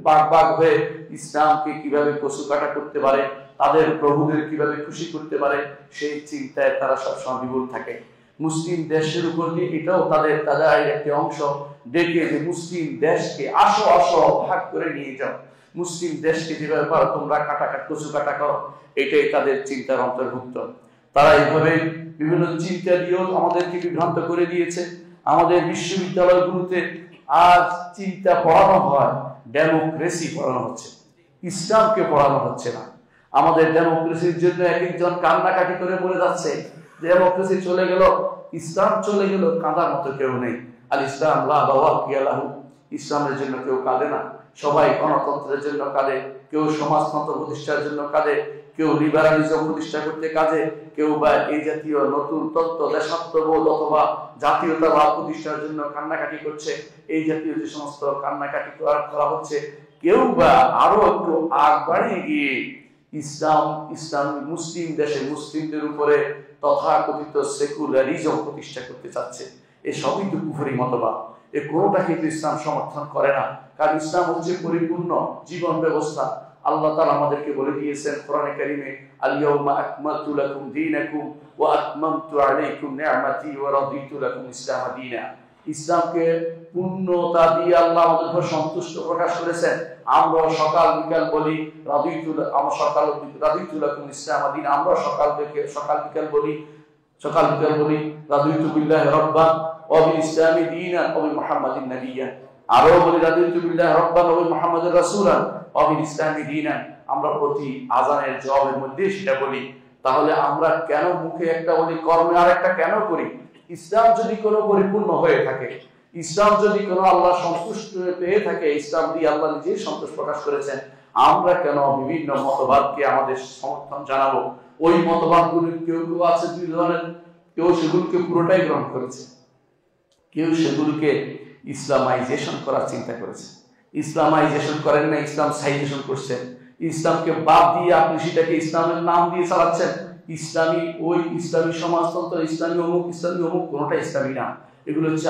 বাগ হয়ে ইসলামকে কিভাবে কচু কাটা করতে পারে, তাদের প্রভুদের কিভাবে খুশি করতে পারে, সেই চিন্তায় তারা সবসময় বিভোর থাকে। মুসলিম দেশের উপর দিয়ে এটাও তাদের একটি অংশ ডেকে যে মুসলিম দেশকে আসো ভাগ করে নিয়ে যাও, মুসলিম দেশকে যেভাবে পারো তোমরা কচু কাটা করো, এটাই তাদের চিন্তার অন্তর্ভুক্ত। তারা এইভাবে বিভিন্ন চিন্তা দিয়েও আমাদেরকে বিভ্রান্ত করে দিয়েছে। আমাদের বিশ্ববিদ্যালয়গুলোতে আজ চিন্তা পড়ানো হয়, ডেমোক্রেসি পড়ানো হচ্ছে, ইসলামকে পড়ানো হচ্ছে না। আমাদের ডেমোক্রেসির জন্য এক একজন কান্নাকাটি করে বলে যাচ্ছে, ডেমোক্রেসি চলে গেল, ইসলাম চলে গেল, কাঁদার মতো কেউ নেই। আল ইসলাম লা ওয়াকিয়া লাহু, ইসলামের জন্য কেউ কাঁদে না। সবাই গণতন্ত্রের জন্য কাঁদে, কেউ সমাজতন্ত্র প্রতিষ্ঠার জন্য কাঁদে, কেউ লিবারালিজম প্রতিষ্ঠা করতে কাঁদে, কেউ বা এই জাতীয় নতুন তত্ত্ব দেশাত্মবোধ অথবা জাতীয়তাবাদ প্রতিষ্ঠার জন্য কান্নাকাটি করছে। এই জাতীয় যে সমস্ত কান্নাকাটি করা হচ্ছে, কেউ বা আরো একটু আগ বাড়িয়ে গিয়ে ইসলাম মুসলিম দেশে মুসলিমদের উপরে তথাকথিত সেকুলারিজম প্রতিষ্ঠা করতে চাচ্ছে। এ সবই তো কুফরি মতবাদ। এ কোনোটাকে তো ইসলাম সমর্থন করে না, কারণ ইসলাম হচ্ছে পরিপূর্ণ জীবন ব্যবস্থা। আল্লাহ তাআলা আমাদেরকে বলে দিয়েছেন কোরআনে কারীমে, আল ইয়াউমা আকমালতু লাকুম দীনাকুম ওয়া আতমামতু আলাইকুম নি'মাতি ওয়া রাদিতু লাকুম ইসলাম দীনা। ইসলামকে পূর্ণতা দিয়ে আল্লাহ আমাদের উপর সন্তুষ্ট প্রকাশ করেছেন। আমরা সকাল বিকাল বলি রাদিতু লাকুম ইসলাম দীনা। আমরা সকাল বিকাল বলি রাদিতু বিল্লাহি রাব্বান ওয়া বিল ইসলামি দীনান ওয়া বি মুহাম্মাদিন নাবিয়্যা। আরো বলি রাদিতু বিল্লাহি রাব্বান ওয়া বি মুহাম্মাদির রাসূলান ওয়া বিল ইসলামি দীনান। আমরা প্রতি আযানের জবাবের মধ্যে সেটা বলি। তাহলে আমরা কেন মুখে একটা বলি, কর্মে আরেকটা কেন করি? ইসলাম যদি কোনো পরিপূর্ণ হয়ে থাকে, ইসলাম যদি কোনো আল্লাহ সন্তুষ্ট পেয়ে থাকে, ইসলাম দিয়ে আল্লাহ নিজেই সন্তোষ প্রকাশ করেছেন, আমরা কেন বিভিন্ন মতবাদকে আমাদের সমর্থন জানাবো? ওই মতবাদগুলি কেউ আছে দুই ধরনের। কেউ সেগুলোকে পুরোটাই গ্রহণ করেছে, কেউ সেগুলোকে ইসলামাইজেশন করার চিন্তা করেছে। ইসলামাইজেশন করেন না, ইসলাম সাইজেশন করছেন। ইসলামকে বাদ দিয়ে আপনি সেটাকে ইসলামের নাম দিয়ে চালাচ্ছেন। ইসলামী সমাজতন্ত্র, ইসলামী অমুক কোনোটা ইসলামী না। এগুলো হচ্ছে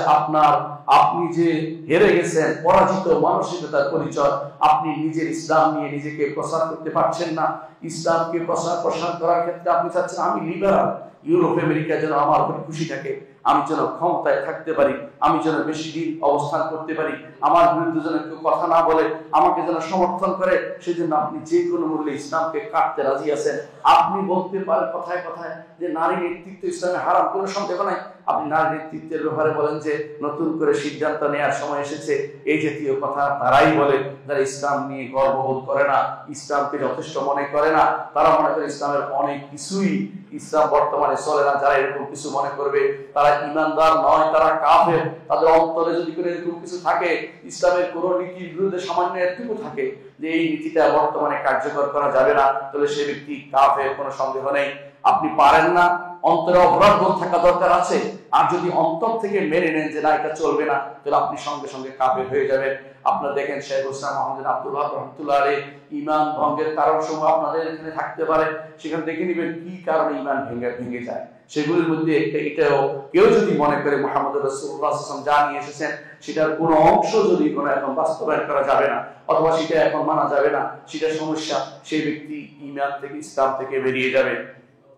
আপনি যে হেরে গেছেন, পরাজিত মানসিকতার পরিচয়। আপনি নিজের ইসলাম নিয়ে নিজেকে প্রসার করতে পারছেন না। ইসলামকে প্রসার করার ক্ষেত্রে আপনি চাচ্ছেন আমি লিবারাল, ইউরোপ আমেরিকা যেন আমার উপর খুশি থাকে, আমি যেন ক্ষমতায় থাকতে পারি, আমি যেন বেশি দিন অবস্থান করতে পারি, আমার বিরুদ্ধে যেন কেউ কথা না বলে, আমাকে যেন সমর্থন করে। সেজন্য আপনি যে কোনো মূল্যে ইসলামকে কাটতে রাজি আছেন। আপনি বলতে পারেন কথায় কথায় যে নারী নেতৃত্ব ইসলামে হারাম, কোনো সন্দেহ নাই। আপনি নারী নেতৃত্বের ব্যাপারে বলেন যে নতুন করে সিদ্ধান্ত নেওয়ার সময় এসেছে, এই জাতীয় কথা তারাই বলে যারা ইসলাম নিয়ে গর্ববোধ করে না, ইসলামকে যথেষ্ট মনে করে না। তারা মনে করে ইসলামের অনেক কিছুই ইসলাম বর্তমানে চলে না। যারা এরকম কিছু মনে করবে তারা ইমানদার নয়, তারা কাফের। তাদের অন্তরে যদি করে এরকম কিছু থাকে, ইসলামের কোন নীতির বিরুদ্ধে সামান্য একটুকু থাকে যে এই নীতিটা বর্তমানে কার্যকর করা যাবে না, তাহলে সে ব্যক্তি কাফের, কোনো সন্দেহ নেই। আপনি পারেন না, অন্তরে অপরাধ বোধ থাকা দরকার আছে। আর যদি অন্তর থেকে মেনে নেন যে না এটা চলবে না, তাহলে আপনি সঙ্গে সঙ্গে কাফের হয়ে যাবেন। আপনারা দেখেন শেখ হোসেন মোহাম্মদ আব্দুল ওয়াহাব রহমতুল্লাহ আলাইহি ঈমান ভঙ্গের কারণ সমূহ আপনাদের এখানে থাকতে পারে, সেখানে দেখে নেবেন কি কারণে ঈমান ভেঙে যায়। সেগুলোর মধ্যে এটাও কেউ যদি মনে করে মুহাম্মদ রাসূলুল্লাহ সাল্লাল্লাহু আলাইহি ওয়াসাল্লাম যা নিয়ে এসেছেন সেটার কোনো অংশ যদি কোনো এখন বাস্তবায়ন করা যাবে না, অথবা সেটা এখন মানা যাবে না, সেটা সমস্যা, সেই ব্যক্তি ঈমান থেকে, ইসলাম থেকে বেরিয়ে যাবে।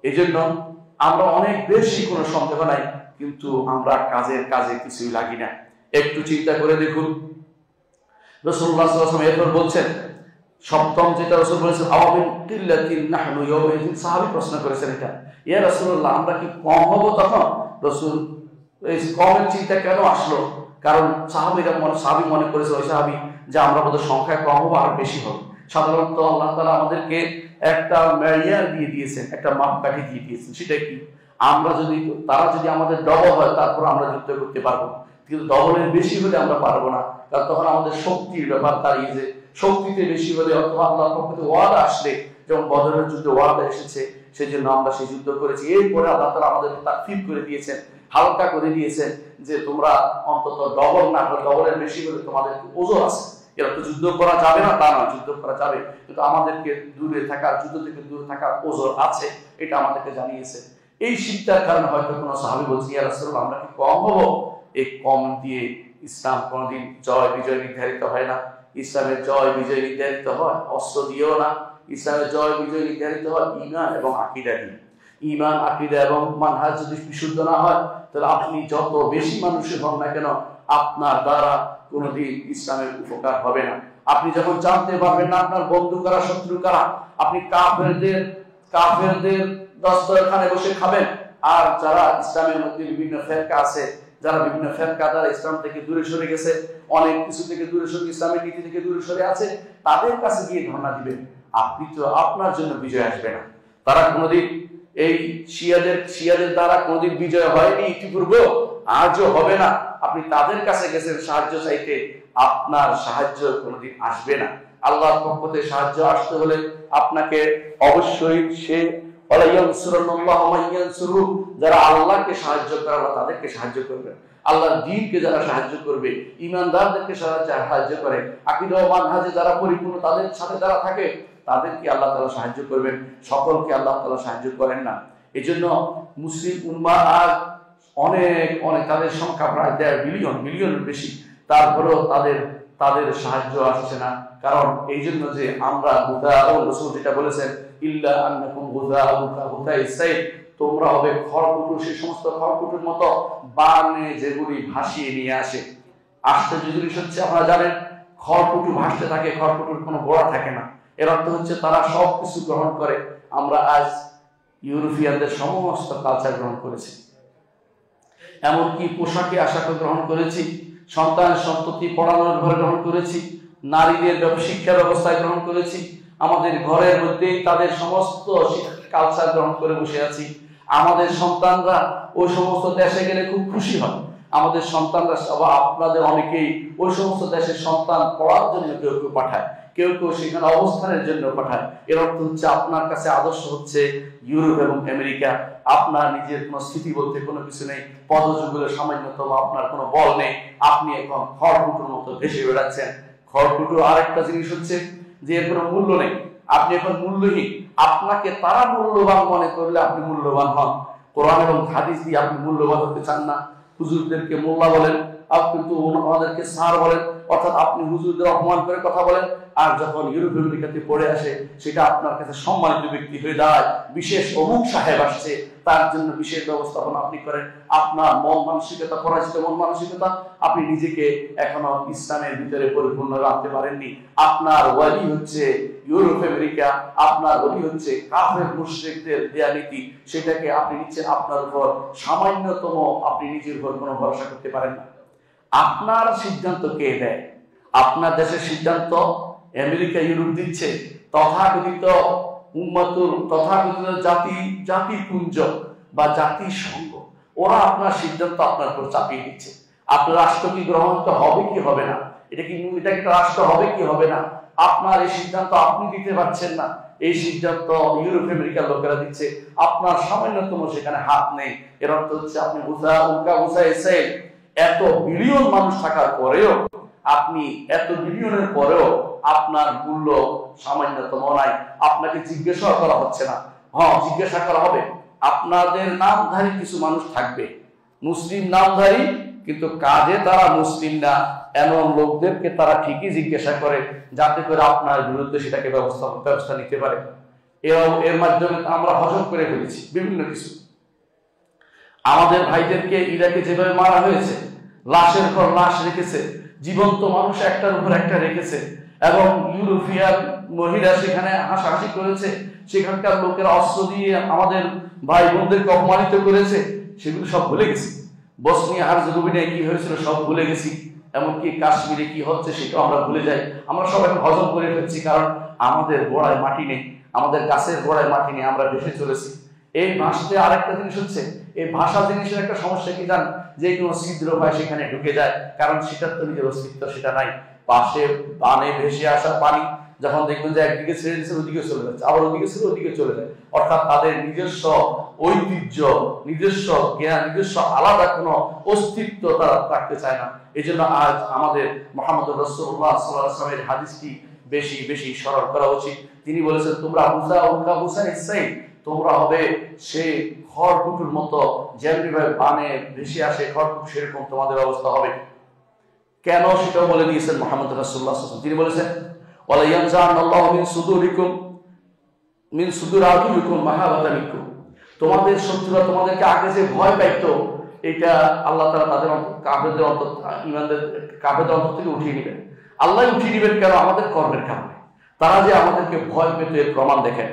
এই জন্য আমরা অনেক বেশি, কোনো সন্দেহ নাই, কিন্তু আমরা কাজে কিছুই লাগি না। একটু চিন্তা করে দেখুন, রাসূলুল্লাহ সাল্লাল্লাহু আলাইহি ওয়াসাল্লাম এরপর বলছেন, সপ্তম যেটা রাসূল বলেছেন, আওয়াবিন কিল্লাতিন নাহনু ইয়াওমাইযিন। সাহাবী প্রশ্ন করেছেন এটা, ইয়া রাসূলুল্লাহ আমরা কি কম হব তখন? রাসূল এই কমের চিন্তা কেন আসলো? কারণ সাহাবী মনে করেছে, ওই সাহাবী, যে আমরা বোধহয় সংখ্যায় কম হবো আর বেশি হবে। সাধারণত আল্লাহ তাআলা আমাদেরকে একটা মেয়ার দিয়ে দিয়েছেন, একটা মাপকাঠি দিয়ে দিয়েছেন। সেটা কি? তারা যদি আমাদের ডবল হয় তারপর আমরা যুদ্ধ করতে পারবো, কিন্তু ডবলের বেশি হলে আমরা পারবো না। কারণ তখন আমাদের শক্তির ব্যাপার দাঁড়িয়ে যে শক্তিতে বেশি হলে, অথবা আল্লাহর পক্ষ থেকে ওয়াদা আসলে, যেমন বদরের যুদ্ধে ওয়াদা এসেছে, সেই জন্য আমরা সেই যুদ্ধ করেছি। এরপরে আল্লাহ তাআলা আমাদের তাকফীর করে দিয়েছেন, হালকা করে দিয়েছেন, যে তোমরা অন্তত ডবল না হলে, ডবলের বেশি হলে তোমাদের ওজর আছে। এরা তো যুদ্ধ করা যাবে না তা না, যুদ্ধ করা যাবে, কিন্তু আমাদেরকে দূরে থাকার, যুদ্ধ থেকে দূরে থাকার ওজর আছে, এটা আমাদেরকে জানিয়েছে। এই শিক্ষার কারণে হয়তো কোনো সাহাবী বলছে, ইয়া রাসূলুল্লাহ আমরা কি কম হব? এই কম দিয়ে ইসলাম কোনদিন জয় বিজয় নির্ধারিত হয় না। ইসলামের জয় বিজয় নির্ধারিত হয় অস্ত্র দিয়েও না, ইসলামের জয় বিজয় নির্ধারিত হয় ঈমান এবং আকীদা দিয়ে। ঈমান, আকীদা এবং মানহাজ যদি বিশুদ্ধ না হয়, তাহলে আপনি যত বেশি মানুষের হন না কেন, আপনার দ্বারা কোনদিন ইসলামের উপকার হবে না। আপনি যখন জানতে পারবেন না আপনার বন্ধু কারা, শত্রু কারা, আপনি কাফেরদের দস্তরখানে বসে খাবেন। আর যারা ইসলামের মধ্যে বিভিন্ন ফিরকা আছে, যারা বিভিন্ন ফিরকা দ্বারা ইসলাম থেকে দূরে সরে গেছে, অনেক কিছু থেকে দূরে সরে, ইসলামের নীতি থেকে দূরে সরে আছে, তাদের কাছে গিয়ে ধর্ণা দিবেন, আপনি তো, আপনার জন্য বিজয় আসবে না। তারা কোনদিন এই শিয়াদের দ্বারা কোনদিন বিজয় হয়নি ইতিপূর্বে, আজও হবে না। আপনি তাদের কাছে গেছেন সাহায্য চাইতে, আপনার সাহায্য কোনদিন আসবে না। আল্লাহর পক্ষ থেকে সাহায্য আসতে হলে আপনাকে অবশ্যই যারা আল্লাহকে সাহায্য করে, আল্লাহ তাদেরকে সাহায্য করবেন। আল্লাহর দ্বীনকে যারা সাহায্য করবে, ইমানদারদেরকে সাহায্য করে, আকীদা ও মানহাজে যারা পরিপূর্ণ, তাদের সাথে যারা থাকে, তাদেরকে আল্লাহ তাআলা সাহায্য করবেন। সকলকে আল্লাহ তাআলা সাহায্য করেন না। এই জন্য মুসলিম উম্মাহ আজ অনেক তাদের সংখ্যা প্রায় 1.5 মিলিয়নের বেশি, তারপরেও তাদের সাহায্য আসছে না। কারণ এই জন্য যে আমরা রাসূল যেটা বলেছেন, ইল্লা আন্নাকুম গুযাউন কাহুতাইস সাইল, তোমরা হবে খড়কুটো, সেই সমস্ত খড়কুটোর মতো বানে যেগুলি ভাসিয়ে নিয়ে আসে। আশ্চর্য জিনিস হচ্ছে, আপনারা জানেন খড়কুটো ভাসতে থাকে, খড়কুটোর কোনো গোড়া থাকে না। এর অর্থ হচ্ছে তারা সব কিছু গ্রহণ করে। আমরা আজ ইউরোপিয়ানদের সমস্ত কালচার গ্রহণ করেছি, এমনকি পোশাকে আশাকে গ্রহণ করেছি, সন্তান সন্ততি পড়ানোর ঘরে গ্রহণ করেছি, নারীদের শিক্ষা ব্যবস্থায় গ্রহণ করেছি, আমাদের ঘরের মধ্যেই তাদের সমস্ত কালচার গ্রহণ করে বসে আছি। আমাদের সন্তানরা ওই সমস্ত দেশে গেলে খুব খুশি হয়। আমাদের সন্তানরা, আপনাদের অনেকেই ওই সমস্ত দেশের সন্তান পড়ার জন্য কেউ পাঠায়, কেউ সেখানে অবস্থানের জন্য পাঠায়। এর অর্থ হচ্ছে আপনার কাছে আদর্শ হচ্ছে ইউরোপ এবং আমেরিকা। আপনার নিজের কোনো স্থিতি বলতে কোনো কিছু নেই, পদযুগলের সামান্যতম আপনার কোনো বল নেই, আপনি এখন খড়কুটোর মতো ভেসে বেড়াচ্ছেন। খড়কুটো আরেকটা জিনিস হচ্ছে যে এর কোনো মূল্য নেই, আপনি এখন মূল্যহীন। আপনাকে তারা মূল্যবান মনে করলে আপনি মূল্যবান হন। কোরআন এবং হাদিস দিয়ে আপনি মূল্যবান হতে চান না। হুজুরদেরকে মোল্লা বলেন, কিন্তু ওনাদেরকে স্যার বলেন, অর্থাৎ আপনি হুজুরদের অপমান করে কথা বলেন, আর যখন ইউরোপ আমেরিকাতে পড়ে আসে সেটা আপনার কাছে সম্মানিত ব্যক্তি হয়ে দাঁড়ায়, বিশেষ অমুক সাহেব আসছে তার জন্য বিশেষ ব্যবস্থাপনা আপনি করেন। আপনার মন মানসিকতা, পরাজিত মন মানসিকতা, আপনি নিজেকে এখনো ইসলামের ভিতরে পরিপূর্ণ রাখতে পারেননি। আপনার ওয়ালি হচ্ছে ইউরোপ আমেরিকা, আপনার ওয়ালি হচ্ছে কাফের মুশরিকদের দেয়া নীতি, সেটাকে আপনি নিচ্ছেন আপনার উপর। সামান্যতম আপনি নিজের উপর কোনো ভরসা করতে পারেন না। আপনার সিদ্ধান্ত কে দেয়? আপনার দেশের সিদ্ধান্ত আমেরিকা ইউরোপ দিচ্ছে, তথাকথিত উম্মাতুল, তথাকথিত জাতিপুঞ্জ বা জাতিসংঘ, ওরা আপনার সিদ্ধান্ত আপনার উপর চাপিয়ে দিচ্ছে। আপনার রাষ্ট্র কি গ্রহণ হবে কি হবে না, এটা একটা রাষ্ট্র হবে কি হবে না, আপনার এই সিদ্ধান্ত আপনি দিতে পারছেন না, এই সিদ্ধান্ত ইউরোপ আমেরিকার লোকেরা দিচ্ছে, আপনার সামান্যতম সেখানে হাত নেই। এর অর্থ হচ্ছে আপনি এত বিলিয়ন মানুষ থাকার পরেও, আপনি এত বিলিয়নের পরেও আপনার মূল্য সামান্যতম নাই, আপনাকে জিজ্ঞাসা করা হচ্ছে না। হ্যাঁ, জিজ্ঞাসা করা হবে। আপনাদের নামধারী কিছু মানুষ থাকবে, মুসলিম নামধারী, কিন্তু কাজে তারা মুসলিম না, এমন লোকদেরকে তারা ঠিকই জিজ্ঞাসা করে যাতে করে আপনার বিরুদ্ধে সেটাকে ব্যবস্থা নিতে পারে। এর মাধ্যমে আমরা হজম করে ফেলেছি বিভিন্ন কিছু। আমাদের ভাইদেরকে ইরাকে যেভাবে মারা হয়েছে, লাশের পর লাশ রেখেছে, জীবন্ত মানুষ একটার উপর একটা রেখেছে, এবং ইউরোপিয়ান মহিলা সেখানে হাসাহাসি করেছে, সেখানকার লোকেরা অস্ত্র দিয়ে আমাদের ভাই বোনদেরকে অপমানিত করেছে, সেগুলো সব ভুলে গেছি। বসনিয়া হার্জেগোভিনায় কি হয়েছিল সব ভুলে গেছি, এমনকি কাশ্মীরে কি হচ্ছে সেটাও আমরা ভুলে যাই। আমরা সব এখন হজম করে ফেলছি, কারণ আমাদের গোড়ায় মাটি নেই, আমাদের গাছের গোড়ায় মাটি নেই, আমরা ভেসে চলেছি। এই ভাষাতে আরেকটা জিনিস হচ্ছে, এই ভাষা জিনিসের একটা সমস্যা কি জান, যে কোনো ছিদ্র পায় সেখানে ঢুকে যায়, কারণ সেটার তো নিজের অস্তিত্ব সেটা নাই। পাশে বানে ভেসে আসা পানি যখন দেখবেন যে একদিকে ছেড়ে দিচ্ছে ওদিকে চলে যাচ্ছে, আবার ওদিকে ছেড়ে ওদিকে চলে যায়, অর্থাৎ তাদের নিজস্ব ঐতিহ্য, নিজস্ব জ্ঞান, নিজস্ব আলাদা কোনো অস্তিত্ব তারা রাখতে চায় না। এই জন্য আজ আমাদের মুহাম্মদ রাসূলুল্লাহ সাল্লাল্লাহু আলাইহি ওয়াসাল্লামের হাদিসটি বেশি বেশি স্মরণ করা উচিত। তিনি বলেছেন, তোমরা তোমরা হবে সেই খড়কুটোর মতো, যেমনিভাবে বানে ভেসে আসে খড়কুটো, সেরকম তোমাদের অবস্থা হবে। কেন সেটাও বলে দিয়েছেন মুহাম্মদ রাসূলুল্লাহ সাল্লাল্লাহু আলাইহি ওয়াসাল্লাম। তিনি বলেছেন, ওয়ালা ইয়ানজাআনাল্লাহু মিন সুদুরিকুম মাহাবাতা মিনকুম, তোমাদের শত্রুরা তোমাদেরকে আগে যে ভয় পাইতো, এটা আল্লাহ তাআলা তাদের কাফেরদের অন্তর, ঈমানদের কাফেরদের অন্তর থেকে উঠিয়ে নেবেন। আল্লাহ উঠিয়ে নেবেন কেন? আমাদের কর্মের কারণে। তারা যে আমাদেরকে ভয় পেত এর প্রমাণ দেখেন।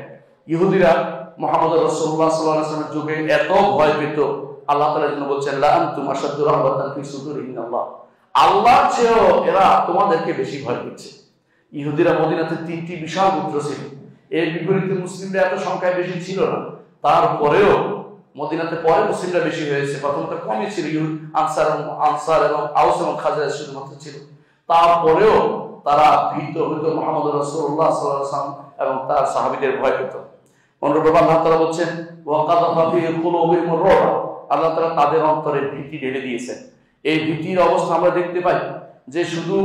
ইহুদিরা মুহাম্মদ রাসূলুল্লাহ সাল্লাল্লাহু আলাইহি ওয়াসাল্লামের যুগে এত ভয় পেত, আল্লাহ তাআলা যেন বলছেন, লা আনতুম আশাদ্দু রাহবাতান ফি সুদুরিহিল্লাহ, আল্লাহর চেয়েও এরা তোমাদেরকে বেশি ভয় করছে। ইহুদিরা মদিনাতে 3টি বিশাল গোত্র ছিল, এর বিপরীতে মুসলিমরা এত সংখ্যায় বেশি ছিল না। তারপরেও মদিনাতে পরে মুসলিমরা বেশি হয়েছে, প্রথমত কমই ছিল, আনসার এবং আউস এবং খাজরাজ শুধুমাত্র ছিল। তারপরেও তারা ভীত হইত মুহাম্মদ রাসূলুল্লাহ সাল্লাল্লাহু আলাইহি ওয়াসাল্লাম এবং তার সাহাবীদের ভয় পেত। অনুরূপভাবে আল্লাহ তাআলা বলছেন, ওয়াকাযাফা ফি কুলুবিহিমুর রুব, আল্লাহ তাআলা তাদের অন্তরে ভীতি ঢেলে দিয়েছেন। এই ভীতির অবস্থা আমরা দেখতে পাই যে শুধু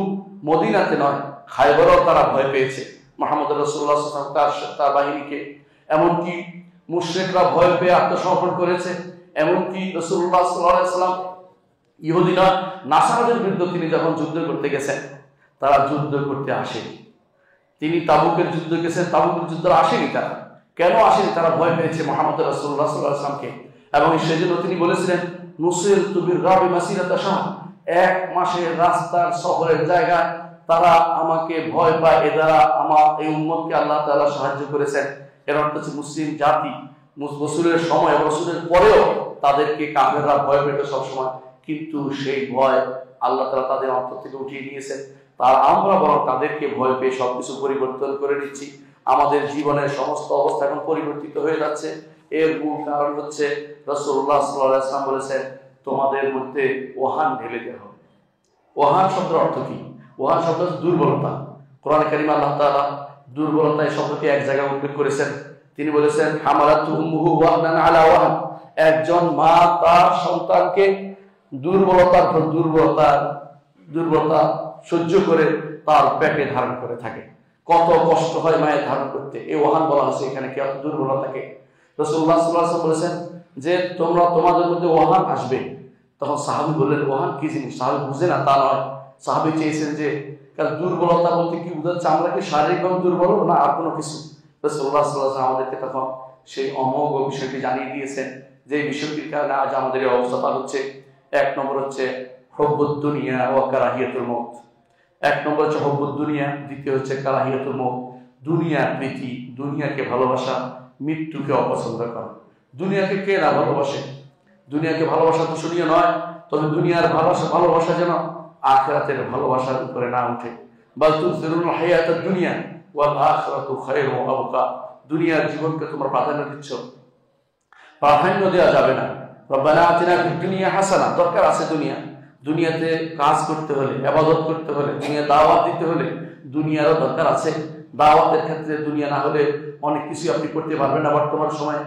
মদিনাতে নয়, খায়বরেও তারা ভয় পেয়েছে মুহাম্মদ রাসূলুল্লাহ সাল্লাল্লাহু আলাইহি ওয়াসাল্লাম তার বাহিনীকে। এমনকি মুশরিকরা ভয় পেয়ে আত্মসমর্পণ করেছে। এমনকি রাসূলুল্লাহ সাল্লাল্লাহু আলাইহি ওয়াসাল্লাম ইহুদিরা নাসারাদের বিরুদ্ধে তিনি যখন যুদ্ধ করতে গেছেন, তারা যুদ্ধ করতে আসেনি। তিনি তাবুকের যুদ্ধ গেছেন, তাবুকের যুদ্ধ আসেনি। তারা কেন আসেনি? তারা ভয় পেয়েছে মুহাম্মদ রাসূলুল্লাহ সাল্লাল্লাহু আলাইহি ওয়াসাল্লামকে, এবং সেজন্য তিনি বলেছিলেন, নুসিরতু বির-রাবি মাসিরাতা শাহর, 1 মাসের রাস্তার সফরের জায়গায় তারা আমাকে ভয় পায়, এ দ্বারা আমার এই উম্মতকে আল্লাহ তাআলা সাহায্য করেছেন। এর অর্থ হচ্ছে মুসলিম জাতি রাসূলের সময়, রাসূলের পরেও তাদেরকে কাফেররা ভয় পেত সবসময়, কিন্তু সেই ভয় আল্লাহ তাআলা তাদের অন্তর থেকে উঠিয়ে নিয়েছেন। তার আমরা বরং তাদেরকে ভয় পেয়ে সবকিছু পরিবর্তন করে নিচ্ছি। আমাদের জীবনের সমস্ত অবস্থা এখন পরিবর্তিত হয়ে যাচ্ছে। এর মূল কারণ হচ্ছে রাসূলুল্লাহ সাল্লাল্লাহু আলাইহি ওয়াসাল্লাম বলেছেন, তোমাদের মধ্যে ওহান ঢেলে দেওয়া হবে। ওহান শব্দের অর্থ কি? ওহান শব্দ হচ্ছে দুর্বলতা। কোরআনে কারিমে আল্লাহ তাআলা দুর্বলতা এই শব্দটি এক জায়গায় উল্লেখ করেছেন। তিনি বলেছেন, হামালাতু উম্মুহু ওয়াহনান আলা ওয়াহন, একজন মা তার সন্তানকে দুর্বলতার পর দুর্বলতা সহ্য করে তার পেটে ধারণ করে থাকে। কত কষ্ট হয় মায়ের ধারণ করতে, এই ওহান বলা হচ্ছে এখানে। কি অর্থ? দুর্বলতাকে। রাসূলুল্লাহ সাল্লাল্লাহু আলাইহি ওয়াসাল্লাম বলেছেন যে তোমাদের মধ্যে ওহান আসবে। তখন সাহাবী বললেন, ওহান কি জিনিস? সাহাবী বুঝে না তা নয়, সাহাবী চেয়েছেন যে কারণ দুর্বলতা বলতে কি বোঝাচ্ছে, আমরা কি শারীরিকভাবে দুর্বল না আর কোনো কিছু? রাসূলুল্লাহ সাল্লাল্লাহু আলাইহি ওয়াসাল্লাম আমাদেরকে তখন সেই অমোঘ বিষয়টি জানিয়ে দিয়েছেন যে বিষয়টির কারণে আজ আমাদের এই অবস্থা হচ্ছে। এক নম্বর হচ্ছে হুব্বুদ দুনিয়া ওয়া কারাহিয়াতুল মউত। এক নম্বর হচ্ছে হুব্বুদ দুনিয়া, দ্বিতীয় হচ্ছে কারাহিয়াতুল মউত, দুনিয়ার প্রীতি, দুনিয়াকে ভালোবাসা, মৃত্যুকে অপছন্দ করা। দুনিয়াকে কে না ভালোবাসে? দুনিয়াকে ভালোবাসা তো শুনিয়ে নয়, তবে দুনিয়ার ভালোবাসা যেন আখিরাতের ভালোবাসার উপরে না উঠে। বাল তুসিরুল হায়াতাদ দুনিয়া ওয়াল আখিরাতু খায়রুন ওয়া আবকা। দুনিয়ার জীবনকে তোমরা প্রাধান্য দিচ্ছ, প্রাধান্য দেওয়া যাবে না। রব্বানা আতিনা ফিদ দুনিয়া হাসানা, দরকার আছে দুনিয়া, দুনিয়াতে কাজ করতে হলে, ইবাদত করতে হলে, দুনিয়া দাওয়াত দিতে হলে দুনিয়ারও দরকার আছে। দাওয়াতের ক্ষেত্রে দুনিয়া না হলে অনেক কিছু আপনি করতে পারবেন না বর্তমান সময়ে।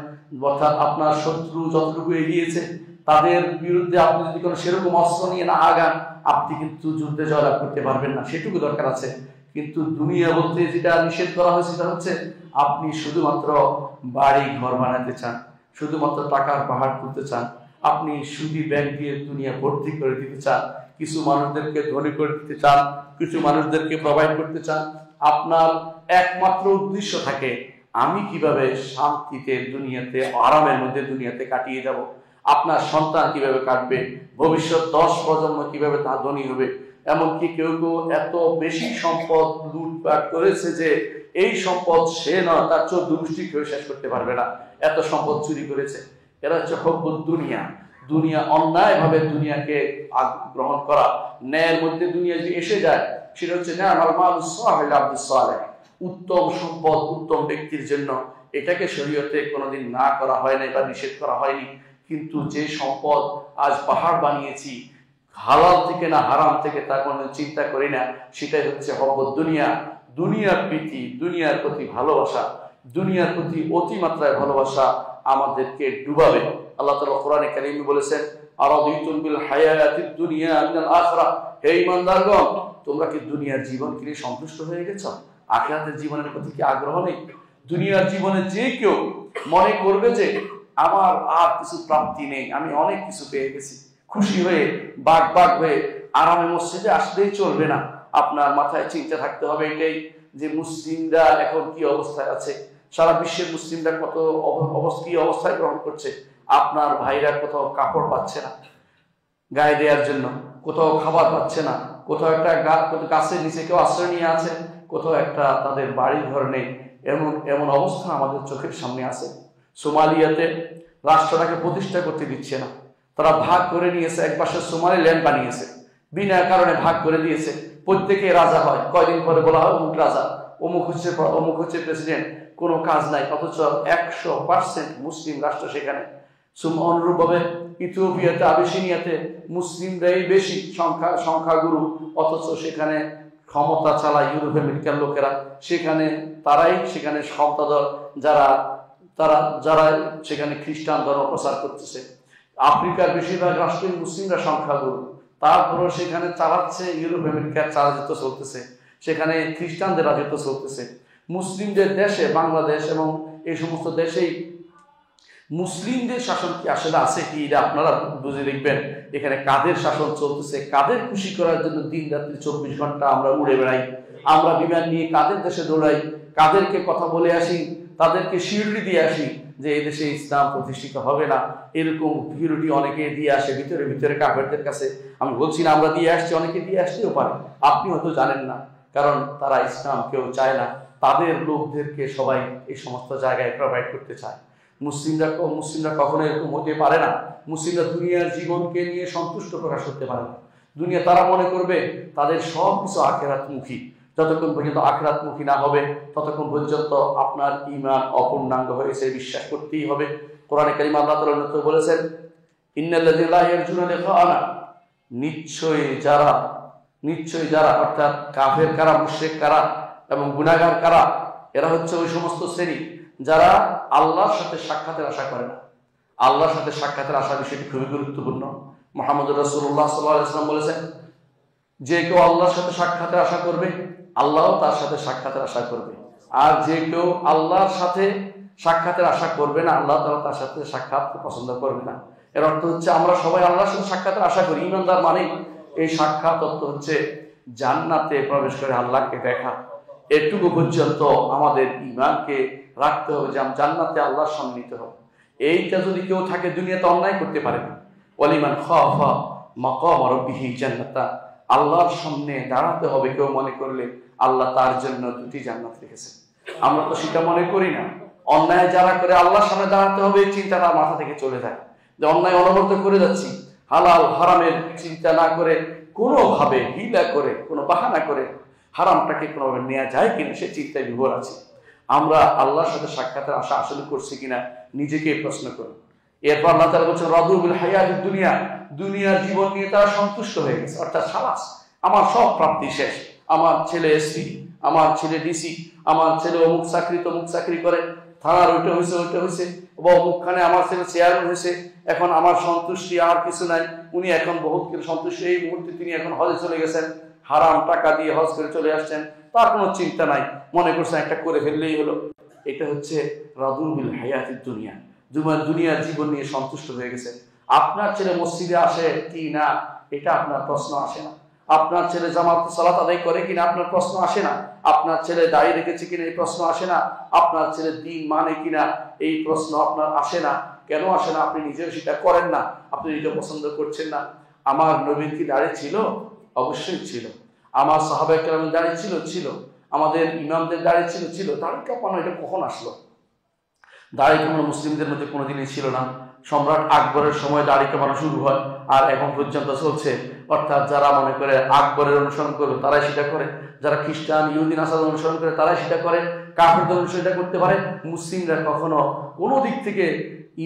অর্থাৎ আপনার শত্রু যতটুকু এগিয়েছে তাদের বিরুদ্ধে আপনি যদি কোনো সেরকম অস্ত্র নিয়ে না আগান, আপনি কিন্তু যুদ্ধে জয়লাভ করতে পারবেন না, সেটুকু দরকার আছে। কিন্তু দুনিয়া বলতে যেটা নিষেধ করা হয়েছে সেটা হচ্ছে আপনি শুধুমাত্র বাড়ি ঘর বানাতে চান, শুধুমাত্র টাকার পাহাড় তুলতে চান, আপনি সুদী ব্যাংক দিয়ে দুনিয়া ভর্তি করে দিতে চান, কিছু মানুষদেরকে ধনী করে দিতে চান, কিছু মানুষদেরকে প্রোভাইড করতে চান। আপনার একমাত্র উদ্দেশ্য থাকে আমি কিভাবে শান্তিতে দুনিয়াতে আরামের মধ্যে দুনিয়াতে কাটিয়ে যাব, আপনার সন্তান কিভাবে কাটবে, ভবিষ্যৎ 10 প্রজন্ম কিভাবে তা ধনী হবে। এমনকি কেউ কেউ এত বেশি সম্পদ লুটপাট করেছে যে এই সম্পদ সে নয় তার 14 গোষ্ঠী কেউ শেষ করতে পারবে না, এত সম্পদ চুরি করেছে। এরা হচ্ছে হুব্বুদ দুনিয়া। দুনিয়া অন্যায়ভাবে দুনিয়াকে গ্রহণ করা, ন্যায়ের মধ্যে দুনিয়া যে এসে যায় সেটা হচ্ছে নি'মাল মালুস সালিহ আব্দুস সালেহ, উত্তম সম্পদ উত্তম ব্যক্তির জন্য। এটাকে শরীয়তে কোনোদিন না করা হয় নাই বা নিষেধ করা হয়নি। কিন্তু যে সম্পদ আজ পাহাড় বানিয়েছি, হালাল থেকে না হারাম থেকে তা কোনো চিন্তা করি না, সেটাই হচ্ছে হুব্বুদ দুনিয়া। দুনিয়ার প্রীতি, দুনিয়ার প্রতি ভালোবাসা, দুনিয়ার প্রতি অতিমাত্রায় ভালোবাসা আমাদেরকে ডুবাবে। আল্লাহ তাআলা কোরআনে কারীমে বলেছেন আরাদিতুম বিল হায়াতিদ দুনিয়া মিনাল আখিরাহ, হে ঈমানদারগণ তোমরা কি দুনিয়ার জীবনকে নিয়ে সন্তুষ্ট হয়ে গেছো? আখিরাতের জীবনের প্রতি কি আগ্রহ নেই? দুনিয়ার জীবনে যে কেউ মনে করবে যে আমার আর কিছু প্রাপ্তি নেই, আমি অনেক কিছু পেয়ে গেছি, খুশি হয়ে বাগ হয়ে আরামে মসজিদে আসলেই চলবে না। আপনার মাথায় চিন্তা থাকতে হবে এটাই যে মুসলিমরা এখন কি অবস্থায় আছে, সারা বিশ্বের মুসলিমরা কত কি অবস্থায় গ্রহণ করছে। আপনার ভাইরা কোথাও কাপড় পাচ্ছে না গায়ে দেওয়ার জন্য, কোথাও খাবার পাচ্ছে না, কোথাও একটা গাছের নিচে কেউ আশ্রয় নিয়ে আছে, কোথাও একটা তাদের বাড়ি ঘর নেই। এমন অবস্থা আমাদের চোখের সামনে আছে। সোমালিয়াতে রাষ্ট্রটাকে প্রতিষ্ঠা করতে দিচ্ছে না, তারা ভাগ করে নিয়েছে, এক পাশে সোমালিল্যান্ড বানিয়েছে, বিনা কারণে ভাগ করে দিয়েছে। প্রত্যেকে রাজা হয়, কয়দিন পরে বলা হয় অমুক রাজা, অমুক হচ্ছে প্রেসিডেন্ট, কোনো কাজ নাই। অথচ 100% মুসলিম রাষ্ট্র সেখানে। অনুরূপভাবে ইথিওপিয়াতে, আবিসিনিয়াতে মুসলিমরাই বেশি সংখ্যাগুরু, অথচ সেখানে ক্ষমতা চালায় ইউরোপ আমেরিকার লোকেরা। তারাই সেখানে ক্ষমতাধর, যারা সেখানে খ্রিস্টান ধর্ম প্রচার করতেছে। আফ্রিকার বেশিরভাগ রাষ্ট্রের মুসলিমরা সংখ্যাগুরু, তারপরও সেখানে চালাচ্ছে ইউরোপ আমেরিকার রাজত্ব চলতেছে, সেখানে খ্রিস্টানদের রাজত্ব চলতেছে। মুসলিমদের দেশে, বাংলাদেশ এবং এই সমস্ত দেশেই মুসলিমদের শাসন কি আসলে আছে কি, এটা আপনারা বুঝে দেখবেন। এখানে কাদের শাসন চলতেছে, কাদের খুশি করার জন্য দিন রাত্রি 24 ঘন্টা আমরা উড়ে বেড়াই, আমরা বিমান নিয়ে কাদের দেশে দৌড়াই, কাদেরকে কথা বলে আসি, তাদেরকে শিরুটি দিয়ে আসি যে এই দেশে ইসলাম প্রতিষ্ঠিত হবে না, এরকম শিরুটি অনেকে দিয়ে আসে ভিতরে ভিতরে কাফেরদের কাছে। আমি বলছি না আমরা দিয়ে আসছি, অনেকে দিয়ে আসতেও পারে, আপনি হয়তো জানেন না, কারণ তারা ইসলাম কেউ চায় না, তাদের লোকদেরকে সবাই এই সমস্ত জায়গায় প্রোভাইড করতে চায়। মুসলিমরা কখনো এরকম হতে পারে না। মুসলিমরা দুনিয়ার জীবনকে নিয়ে সন্তুষ্ট প্রকাশ করতে পারে না। দুনিয়া তারা মনে করবে তাদের সব কিছু আখিরাতমুখী। যতক্ষণ পর্যন্ত আখিরাতমুখী না হবে ততক্ষণ পর্যন্ত আপনার ঈমান অপূর্ণাঙ্গ হয়েছে, বিশ্বাস করতেই হবে। কোরআনে কারীমে আল্লাহ তাআলা বলেছেন ইন্নাল্লাযীনা লা ইয়ারজুনা লিকাআনা, নিশ্চয়ই যারা অর্থাৎ কাফের কারা, মুশরিক কারা এবং গুনাহগার কারা, এরা হচ্ছে ওই সমস্ত শ্রেণী যারা আল্লাহর সাথে সাক্ষাতের আশা করে না। আল্লাহর সাথে সাক্ষাতের আশা বিষয়টি খুবই গুরুত্বপূর্ণ। মুহাম্মদুর রাসূলুল্লাহ সাল্লাল্লাহু আলাইহি ওয়াসাল্লাম বলেছেন যে কেউ আল্লাহর সাথে সাক্ষাতের আশা করবে, আল্লাহও তার সাথে সাক্ষাতের আশা করবে। আর যে কেউ আল্লাহর সাথে সাক্ষাতের আশা করবে না, আল্লাহ তাআলা তার সাথে সাক্ষাৎ পছন্দ করবে না। এর অর্থ হচ্ছে আমরা সবাই আল্লাহর সাথে সাক্ষাতের আশা করি, ঈমানদার মানে এই সাক্ষাৎ অর্থ হচ্ছে জান্নাতে প্রবেশ করে আল্লাহকে দেখা। এটুকু পর্যন্ত আমাদের ঈমানকে রাখতে হবে যে জান্নাতে আল্লাহর সম্মানিত হবে। এইটা যদি কেউ থাকে দুনিয়াতে অন্যায় করতে পারে না। ওয়ালিমান খাফা মাকাম রাব্বিহি জান্নাতা, আল্লাহর সামনে দাঁড়াতে হবে কেউ মনে করলে আল্লাহ তার জন্য দুটি জান্নাত রেখেছেন। আমরা তো সেটা মনে করি না। অন্যায় যারা করে আল্লাহর সামনে দাঁড়াতে হবে এই চিন্তাটা মাথা থেকে চলে যায়, যে অন্যায় অনবরত করে যাচ্ছি, হালাল হারামের চিন্তা না করে কোনোভাবে হিলা করে কোনো বাহানা করে হারামটাকে কোনোভাবে নেওয়া যায় কিনা সে চিন্তায় বিভোর আছে। আমরা আল্লাহর সাথে সাক্ষাতের আশা আসলে করছি কিনা নিজেকে প্রশ্ন করুন। এরপর আল্লাহ তাআলা বলছেন রাদু বিল হায়াতিদ দুনিয়া, দুনিয়ার জীবন নিয়ে তারা সন্তুষ্ট হয়ে গেছে। অর্থাৎ খালাস, আমার সব প্রাপ্তি শেষ, আমার ছেলে এসপি, আমার ছেলে ডিসি, আমার ছেলে অমুক চাকরি তমুক চাকরি করে, থানার ওইটা হয়েছে বা অমুকখানে আমার ছেলে চেয়ারম্যান হয়েছে, এখন আমার সন্তুষ্টি আর কিছু নাই। উনি এখন বহুত সন্তুষ্ট, এই মুহূর্তে তিনি এখন হজে চলে গেছেন, হারাম টাকা দিয়ে হজ করে চলে আসছেন, তার কোনো চিন্তা নাই, মনে করছেন একটা করে ফেললেই হলো। এটা হচ্ছে রাদু বিল হায়াতিদ দুনিয়া, দুনিয়ার জীবন নিয়ে সন্তুষ্ট হয়ে গেছে। আপনার ছেলে মসজিদে আসে কি না এটা আপনার প্রশ্ন আসে না। আপনার ছেলে জামাত সালাত আদায় করে কিনা আপনার প্রশ্ন আসে না। আপনার ছেলে দাড়ি রেখেছে কিনা এই প্রশ্ন আসে না। আপনার ছেলে দ্বীন মানে কিনা এই প্রশ্ন আপনার আসে না। কেন আসে না? আপনি নিজেও সেটা করেন না, আপনি এটা পছন্দ করছেন না। আমার নবীর কি দাড়ি ছিল? অবশ্যই ছিল। আমার সাহাবায়ে কেরামের দাড়ি ছিল। আমাদের ইমামদের দাড়ি ছিল। দাড়ি কাঁপানো এটা কখন আসলো? দাড়ি কামানো মুসলিমদের মধ্যে কোনোদিনই ছিল না। সম্রাট আকবরের সময় দাড়ি কামানো শুরু হয় আর এখন পর্যন্ত চলছে। অর্থাৎ যারা মনে করে আকবরের অনুসরণ করবে তারাই সেটা করে, যারা খ্রিস্টান ইহুদি নাসারার অনুসরণ করে তারাই সেটা করে, কাফেরদের অনুসরণ সেটা করতে পারে। মুসলিমরা কখনো কোনো দিক থেকে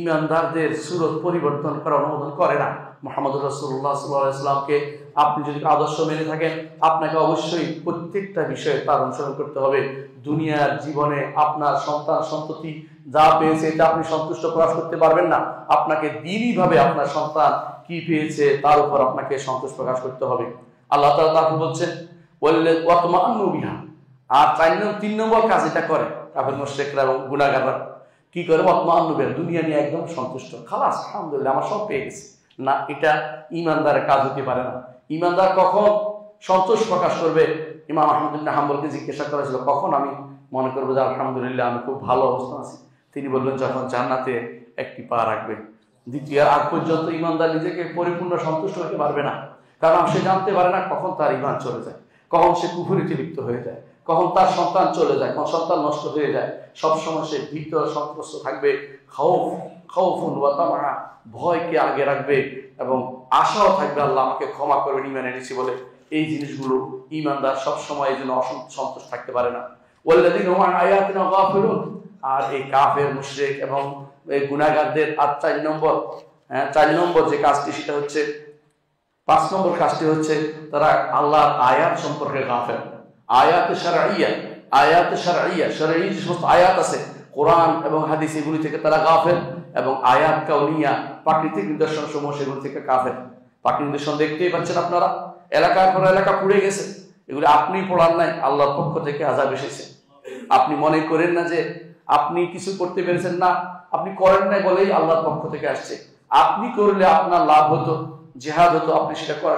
ইমানদারদের সুরত পরিবর্তন করার অনুমোদন করে না। মুহাম্মদ রাসূলুল্লাহ সাল্লাল্লাহু আলাইহি ওয়াসাল্লামকে আপনি যদি আদর্শ মেনে থাকেন, আপনাকে অবশ্যই প্রত্যেকটা বিষয়ে তার অনুসরণ করতে হবে। দুনিয়ার জীবনে আপনার সন্তান সন্ততি যা পেয়েছে এটা আপনি সন্তুষ্ট প্রকাশ করতে পারবেন না। আপনাকে দ্বীনি ভাবে আপনার সন্তান কি পেয়েছে তার উপর আপনাকে সন্তোষ প্রকাশ করতে হবে। আল্লাহ তাআলা তারপর বলছেন বললেন ওয়াতমাআন্নু বিহা। আর 3 নম্বর কাজ এটা করে কাফের মুশরিকরা এবং গুনাহগাররা কি করে? ওয়াতমাআন্নু বিহা, দুনিয়া নিয়ে একদম সন্তুষ্ট, খালাস আলহামদুলিল্লাহ আমার সব পেয়ে গেছে। না, এটা ইমানদারের কাজ হতে পারে না। ইমানদার কখন সন্তোষ প্রকাশ করবে? ইমাম আহমদ ইবনে হাম্বলকে জিজ্ঞাসা করা ছিল কখন আমি মনে করবো যে আলহামদুলিল্লাহ আমি খুব ভালো অবস্থা আছি? তিনি বললেন যখন জান্নাতে একটি পা রাখবে। দ্বিতীয় আগ পর্যন্ত ইমানদার নিজেকে পরিপূর্ণ সন্তুষ্ট হতে পারবে না, কারণ সে জানতে পারে না কখন তার ইমান চলে যায়, কখন সে কুফরিতে লিপ্ত হয়ে যায়, কখন তার সন্তান চলে যায়, কখন সন্তান নষ্ট হয়ে যায়। সবসময় সে ভীত সন্ত্রস্ত থাকবে। খাউফুন ওয়া তামা, ভয়কে আগে রাখবে এবং আশাও থাকবে আল্লাহ আমাকে ক্ষমা করবেন ঈমান এনেছি বলে। এই জিনিসগুলো ইমানদার সবসময় এই জন্য অসন্তোষ থাকতে পারে না। ওয়াল্লাযীনা হুম আন আয়াতিনা গাফিলুন, আর এই কাফের মুশরিক এবং এই গুনাহগারদের আর 4 নম্বর যে কাজটি সেটা হচ্ছে 5 নম্বর কাজটি হচ্ছে তারা আল্লাহর আয়াত সম্পর্কে গাফেল। আয়াতে শারঈয়া শরঈ যে সমস্ত আয়াত আছে কোরআন এবং হাদিস এগুলি থেকে তারা গাফেল, এবং আয়াত কাউনিয়া প্রাকৃতিক নিদর্শন সমূহ সেগুলি থেকে কাফেল। প্রাকৃতিক নিদর্শন দেখতেই পাচ্ছেন আপনারা, এলাকার পর এলাকা পুড়ে গেছে, এগুলি আপনি পড়ার নাই, আল্লাহর পক্ষ থেকে আযাব এসেছে। আপনি মনে করেন না যে আপনি কিছু করতে পেরেছেন, না, আপনি করেন নাই বলেই আল্লাহর পক্ষ থেকে আসছে। আপনি করলে আপনার লাভ হতো, জিহাদ হতো, আপনি সেটা করা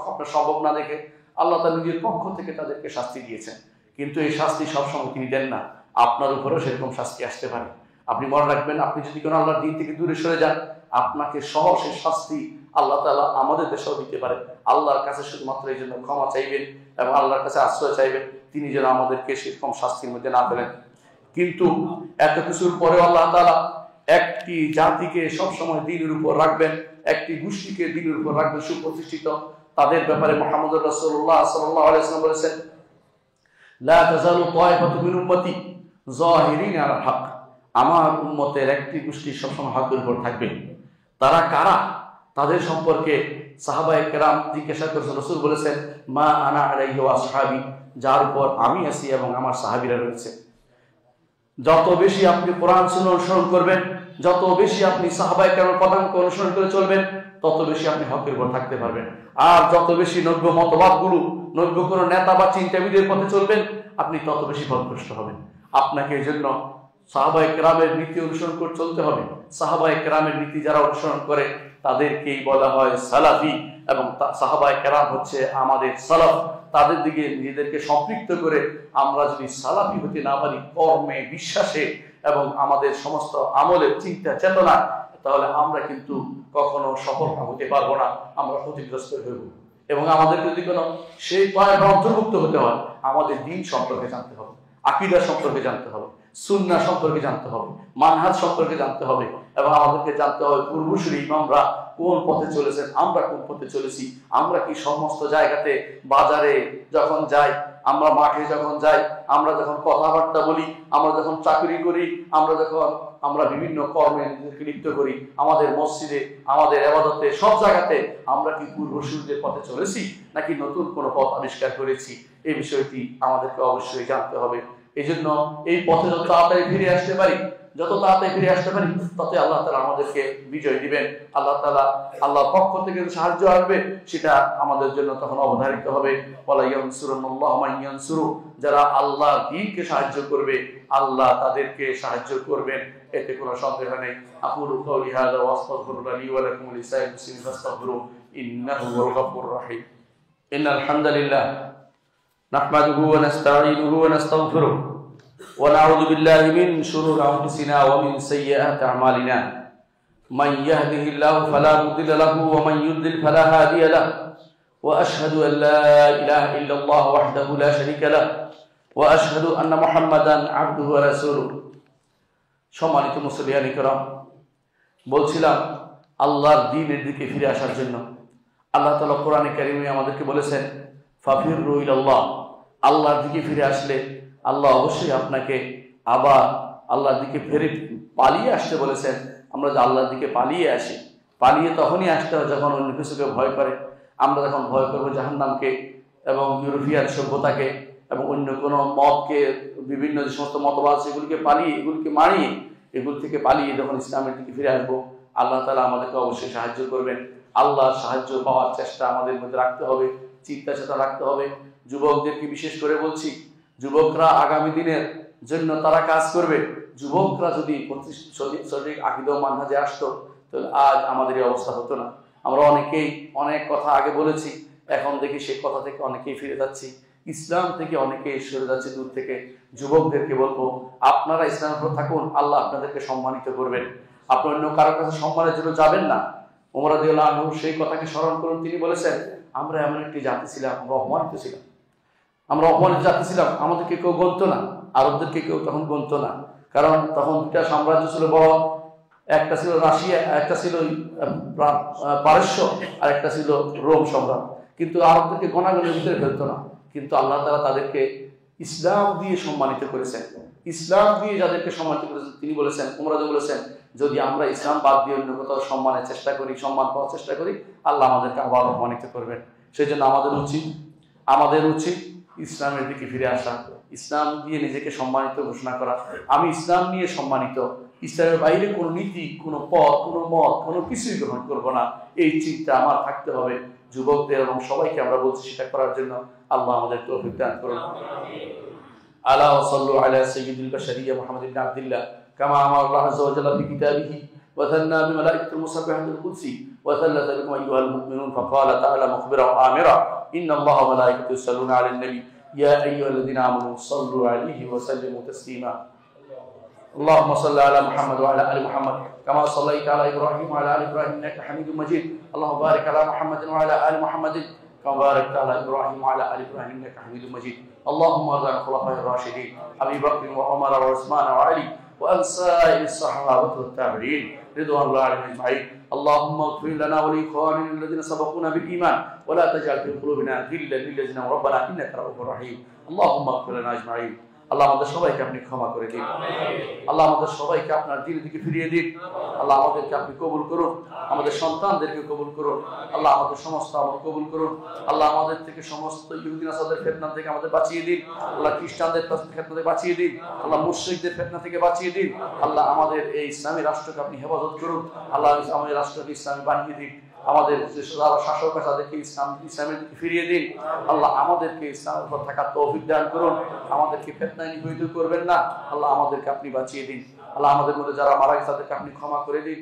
আপনার সম্ভব না দেখে আল্লাহ তার নিজের পক্ষ থেকে তাদেরকে শাস্তি দিয়েছেন। কিন্তু এই শাস্তি সবসময় তিনি দেন না, আপনার উপরেও সেরকম শাস্তি আসতে পারে। আপনি মনে রাখবেন, আপনি যদি কোনো আল্লাহর দিন থেকে দূরে সরে যান, আপনাকে সহসে শাস্তি আল্লাহ তাআলা আমাদের দেশেও দিতে পারে। আল্লাহর কাছে শুধুমাত্র এই জন্য ক্ষমা চাইবেন এবং আল্লাহর কাছে আশ্রয় চাইবেন, তিনি যেন আমাদেরকে সেরকম শাস্তির মধ্যে না ফেলেন। কিন্তু এত কিছুর পরেও আল্লাহ তাআলা একটি জাতিকে সবসময় দ্বীনের উপর রাখবেন, একটি গোষ্ঠীকে দ্বীনের উপর রাখবেন সুপ্রতিষ্ঠিত। তাদের ব্যাপারে মুহাম্মদ রাসূলুল্লাহ সাল্লাল্লাহু আলাইহি ওয়াসাল্লাম বলেছেন লা তাযালু তায়ফাতু মিন উম্মতি যাহিরিনা আলাল হক, আমার উম্মতের একটি গোষ্ঠী সবসময় হকের উপর থাকবে। তারা কারা? তাদের সম্পর্কে সাহাবায়ে কেরাম জিজ্ঞাসা করেছেন, রাসূল বলেছেন মা আনা আলাইহি ওয়া আসহাবি, যার উপর আমি আছি এবং আমার সাহাবীরা রয়েছে। যত বেশি আপনি কোরআন সুন্নাহ অনুসরণ করবেন, যত বেশি আপনি সাহাবায়ে কেরামের পদাঙ্ক অনুসরণ করে চলবেন, তত বেশি আপনি হকের উপর থাকতে পারবেন। আর যত বেশি নব্য মতবাদগুলো, নব্য কোনো নেতা বা চিন্তাবিদের পথে চলবেন, আপনি তত বেশি পথভ্রষ্ট হবেন। আপনাকে এই জন্য সাহাবায়ে কেরামের নীতি অনুসরণ করে চলতে হবে। সাহাবায়ে কেরামের নীতি যারা অনুসরণ করে তাদেরকেই বলা হয় সালাফি, এবং সাহাবায়ে কেরাম হচ্ছে আমাদের সালাফ। তাদের দিকে নিজেদেরকে সম্পৃক্ত করে আমরা যদি সালাফি হতে না পারি কর্মে, বিশ্বাসে এবং আমাদের সমস্ত আমলের চিন্তা চেতনা, তাহলে আমরা কিন্তু কখনো সফল হতে পারবো না, আমরা ক্ষতিগ্রস্ত হইব। এবং আমাদের যদি কোনো সেই পয়েন্ট অন্তর্ভুক্ত হতে হয়, আমাদের দিন সম্পর্কে জানতে হবে, আকীদা সম্পর্কে জানতে হবে, সুন্নাহ সম্পর্কে জানতে হবে, মানহাজ সম্পর্কে জানতে হবে, এবং আমাদেরকে জানতে হবে পূর্বসূরি ইমামরা কোন পথে চলেছেন, আমরা কোন পথে চলেছি। আমরা কি সমস্ত জায়গাতে, বাজারে যখন যাই, আমরা মাঠে যখন যাই, আমরা যখন কথাবার্তা বলি, আমরা যখন চাকরি করি, আমরা বিভিন্ন কর্মে নিজেদেরকে লিপ্ত করি, আমাদের মসজিদে, আমাদের ইবাদতে, সব জায়গাতে আমরা কি পূর্বসূরীদের পথে চলেছি নাকি নতুন কোনো পথ আবিষ্কার করেছি, এই বিষয়টি আমাদেরকে অবশ্যই জানতে হবে। এই জন্য এই পথে যত তাড়াতাড়ি ফিরে আসতে পারি, ততই আল্লাহ তাআলা আমাদেরকে বিজয় দিবেন। আল্লাহ তাআলা, আল্লাহর পক্ষ থেকে সাহায্য আসবে, সেটা আমাদের জন্য তখন অবধারিত হবে। ওয়ালা ইয়ানসুরুল্লাহু মান ইয়ানসুরু, যারা আল্লাহর দ্বীনকে সাহায্য করবে, আল্লাহ তাদেরকে সাহায্য করবেন, এতে কোনো সন্দেহ নেই। আকুলু কাওলি হাযা ওয়া আস্তাগফিরুল্লাহ লি ওয়া লাকুম ওয়া লিসাইরিল মুসলিমিন ফাস্তাগফিরু ইন্নাহু হুয়াল গফুরুর রাহিম। ইন্নাল হামদালিল্লাহ নাহমাদুহু ওয়া নাস্তাঈনুহু ওয়া নাস্তাগফিরুহ ونعوذ بالله من شرور أنفسنا ومن سيئات أعمالنا من يهده الله فلا مضل له ومن يضلل فلا هادي له وأشهد أن لا إله إلا الله وحده لا شريك له وأشهد أن محمدا عبده ورسوله। সম্মানিত মুসলিয়ান ইকরাম, বলছিলাম আল্লাহর দ্বীনের দিকে ফিরে আসার জন্য আল্লাহ তাআলা কোরআনে কারীমে আমাদেরকে বলেছেন ফাফিরু ইলাল্লাহ। আল্লাহর দিকে ফিরে আসলে আল্লাহ অবশ্যই আপনাকে আবার আল্লাহর দিকে ফিরে পালিয়ে আসতে বলেছেন। আমরা যে আল্লাহর দিকে পালিয়ে আসি, পালিয়ে তখনই আসতে হয় যখন অন্য কিছুকে ভয় করে। আমরা যখন ভয় করবো জাহান্নামকে এবং ইউরোপিয়ান সভ্যতাকে এবং অন্য কোনো মতকে, বিভিন্ন যে সমস্ত মতবাদ সেগুলিকে পালিয়ে, এগুলিকে মারিয়ে, এগুলি থেকে পালিয়ে যখন ইসলামের দিকে ফিরে আসবো, আল্লাহ তাআলা আমাদেরকে অবশ্যই সাহায্য করবেন। আল্লাহর সাহায্য পাওয়ার চেষ্টা আমাদের মধ্যে রাখতে হবে, চিন্তা চেতনা রাখতে হবে। যুবকদেরকে বিশেষ করে বলছি, যুবকরা আগামী দিনের জন্য তারা কাজ করবে। যুবকরা যদি সঠিক আকীদা ও মানহাজে আসতো, তাহলে আজ আমাদের এই অবস্থা হতো না। আমরা অনেকেই অনেক কথা আগে বলেছি, এখন দেখি সে কথা থেকে অনেকেই ফিরে যাচ্ছি, ইসলাম থেকে অনেকেই সরে যাচ্ছে দূর থেকে। যুবকদেরকে বলবো, আপনারা ইসলামের উপর থাকুন, আল্লাহ আপনাদেরকে সম্মানিত করবেন। আপনি অন্য কারোর কাছে সম্মানের জন্য যাবেন না। ওমর রাদিয়াল্লাহু আনহু সেই কথাকে স্মরণ করুন, তিনি বলেছেন, আমরা এমন একটি জাতি ছিলাম, আমরা অপমানিত ছিলাম, আমরা অপমানিত জাতি ছিলাম, আমাদেরকে কেউ গণতো না, আরবদেরকে কেউ তখন গণতো না। কারণ তখন দুটা সাম্রাজ্য ছিল বড়, একটা ছিল রাশিয়া, একটা ছিল পারস্য, আর একটা ছিল রোম সম্রাট। কিন্তু আরবদেরকে গণাগণের ভিতরে ফেলতো না। কিন্তু আল্লাহ তাআলা তাদেরকে ইসলাম দিয়ে সম্মানিত করেছেন। ইসলাম দিয়ে যাদেরকে সম্মানিত করেছেন, তিনি বলেছেন, ওমর রাদিয়াল্লাহু বলেছেন, যদি আমরা ইসলাম বাদ দিয়ে অন্য কোথাও সম্মানের চেষ্টা করি, সম্মান পাওয়ার চেষ্টা করি, আল্লাহ আমাদেরকে আবার অপমানিত করবেন। সেই জন্য আমাদের উচিত ইসলামের দিকে ফিরে আসা, ইসলাম দিয়ে নিজেকে সম্মানিত ঘোষণা করা। আমি ইসলাম নিয়ে সম্মানিত, ইসলামের বাইরে কোনো নীতি, কোনো পথ, কোনো মত, কোনো কিছুই গ্রহণ করব না, এই চিন্তা আমার থাকতে হবে। যুবকদের এবং সবাইকে আমরা বলছি সেটা করার জন্য। আল্লাহ আমাদের তৌফিক দান করুন। আলা ওয়া সাল্লু আলা সাইয়্যিদিল বাশারিয়্যা মুহাম্মাদ ইবনে আব্দুল্লাহ কামা আমারা আল্লাহু আযজা ওয়া জাল্লা ফি কিতাবিহি ওয়া থান্না বি মালাইকাতিল মুসাব্বিহাতিল কুদসি ওয়া সাল্লাতা বিকুম আইয়ুহাল মুমিনুন ফাকালা তাআলা মুখবিরা ওয়া আমিরা ইন্নাল্লাহা ওয়া মালাইকাতাহু ইউসাল্লুনা আলান নবী ইয়া আইয়ুহাল্লাযীনা আমানু সাল্লু আলাইহি ওয়া সাল্লিমু তাসলিমা। اللهم صل على محمد وعلى ال محمد كما صليت على ابراهيم وعلى ال ابراهيم انك حميد مجيد. اللهم بارك على محمد وعلى ال محمد كما باركت على ابراهيم وعلى ال ابراهيم انك حميد مجيد. اللهم ارض عن الخلفاء الراشدين ابي بكر وعمر وعثمان وعلي وعن سائر الصحابه والتابعين رضوان الله عليهم اجمعين. اللهم اغفر لنا ولاخواننا الذين سبقونا بالايمان ولا تجعل في قلوبنا غلا للذين امنوا ربنا انك رؤوف رحيم. اللهم اغفر لنا اجمعين. আল্লাহ আমাদের সবাইকে আপনি ক্ষমা করে দিন। আল্লাহ আমাদের সবাইকে আপনার দ্বীনের দিকে ফিরিয়ে দিন। আল্লাহ আমাদেরকে আপনি কবুল করুন, আমাদের সন্তানদেরকে কবুল করুন। আল্লাহ আমাদের সমস্ত আমল কবুল করুন। আল্লাহ আমাদের থেকে সমস্ত ইহুদি নাসারদের ফিতনা থেকে আমাদের বাঁচিয়ে দিন। আল্লাহ খ্রিস্টানদের ফিতনা থেকে বাঁচিয়ে দিন। আল্লাহ মুশরিকদের ফিতনা থেকে বাঁচিয়ে দিন। আল্লাহ আমাদের এই ইসলামী রাষ্ট্রকে আপনি হেফাজত করুন। আল্লাহ আমাদের রাষ্ট্রকে ইসলামী বানিয়ে দিন। আমাদের যে শাসক আছে তাদেরকে ইসলামের দিকে ফিরিয়ে দিন। আল্লাহ আমাদেরকে ইসলামের উপর থাকার তৌফিক দান করুন। আমাদেরকে ফিতনায় নিপীড়িত করবেন না। আল্লাহ আমাদেরকে আপনি বাঁচিয়ে দিন। আল্লাহ আমাদের মধ্যে যারা মারা গেছে তাদেরকে আপনি ক্ষমা করে দিন।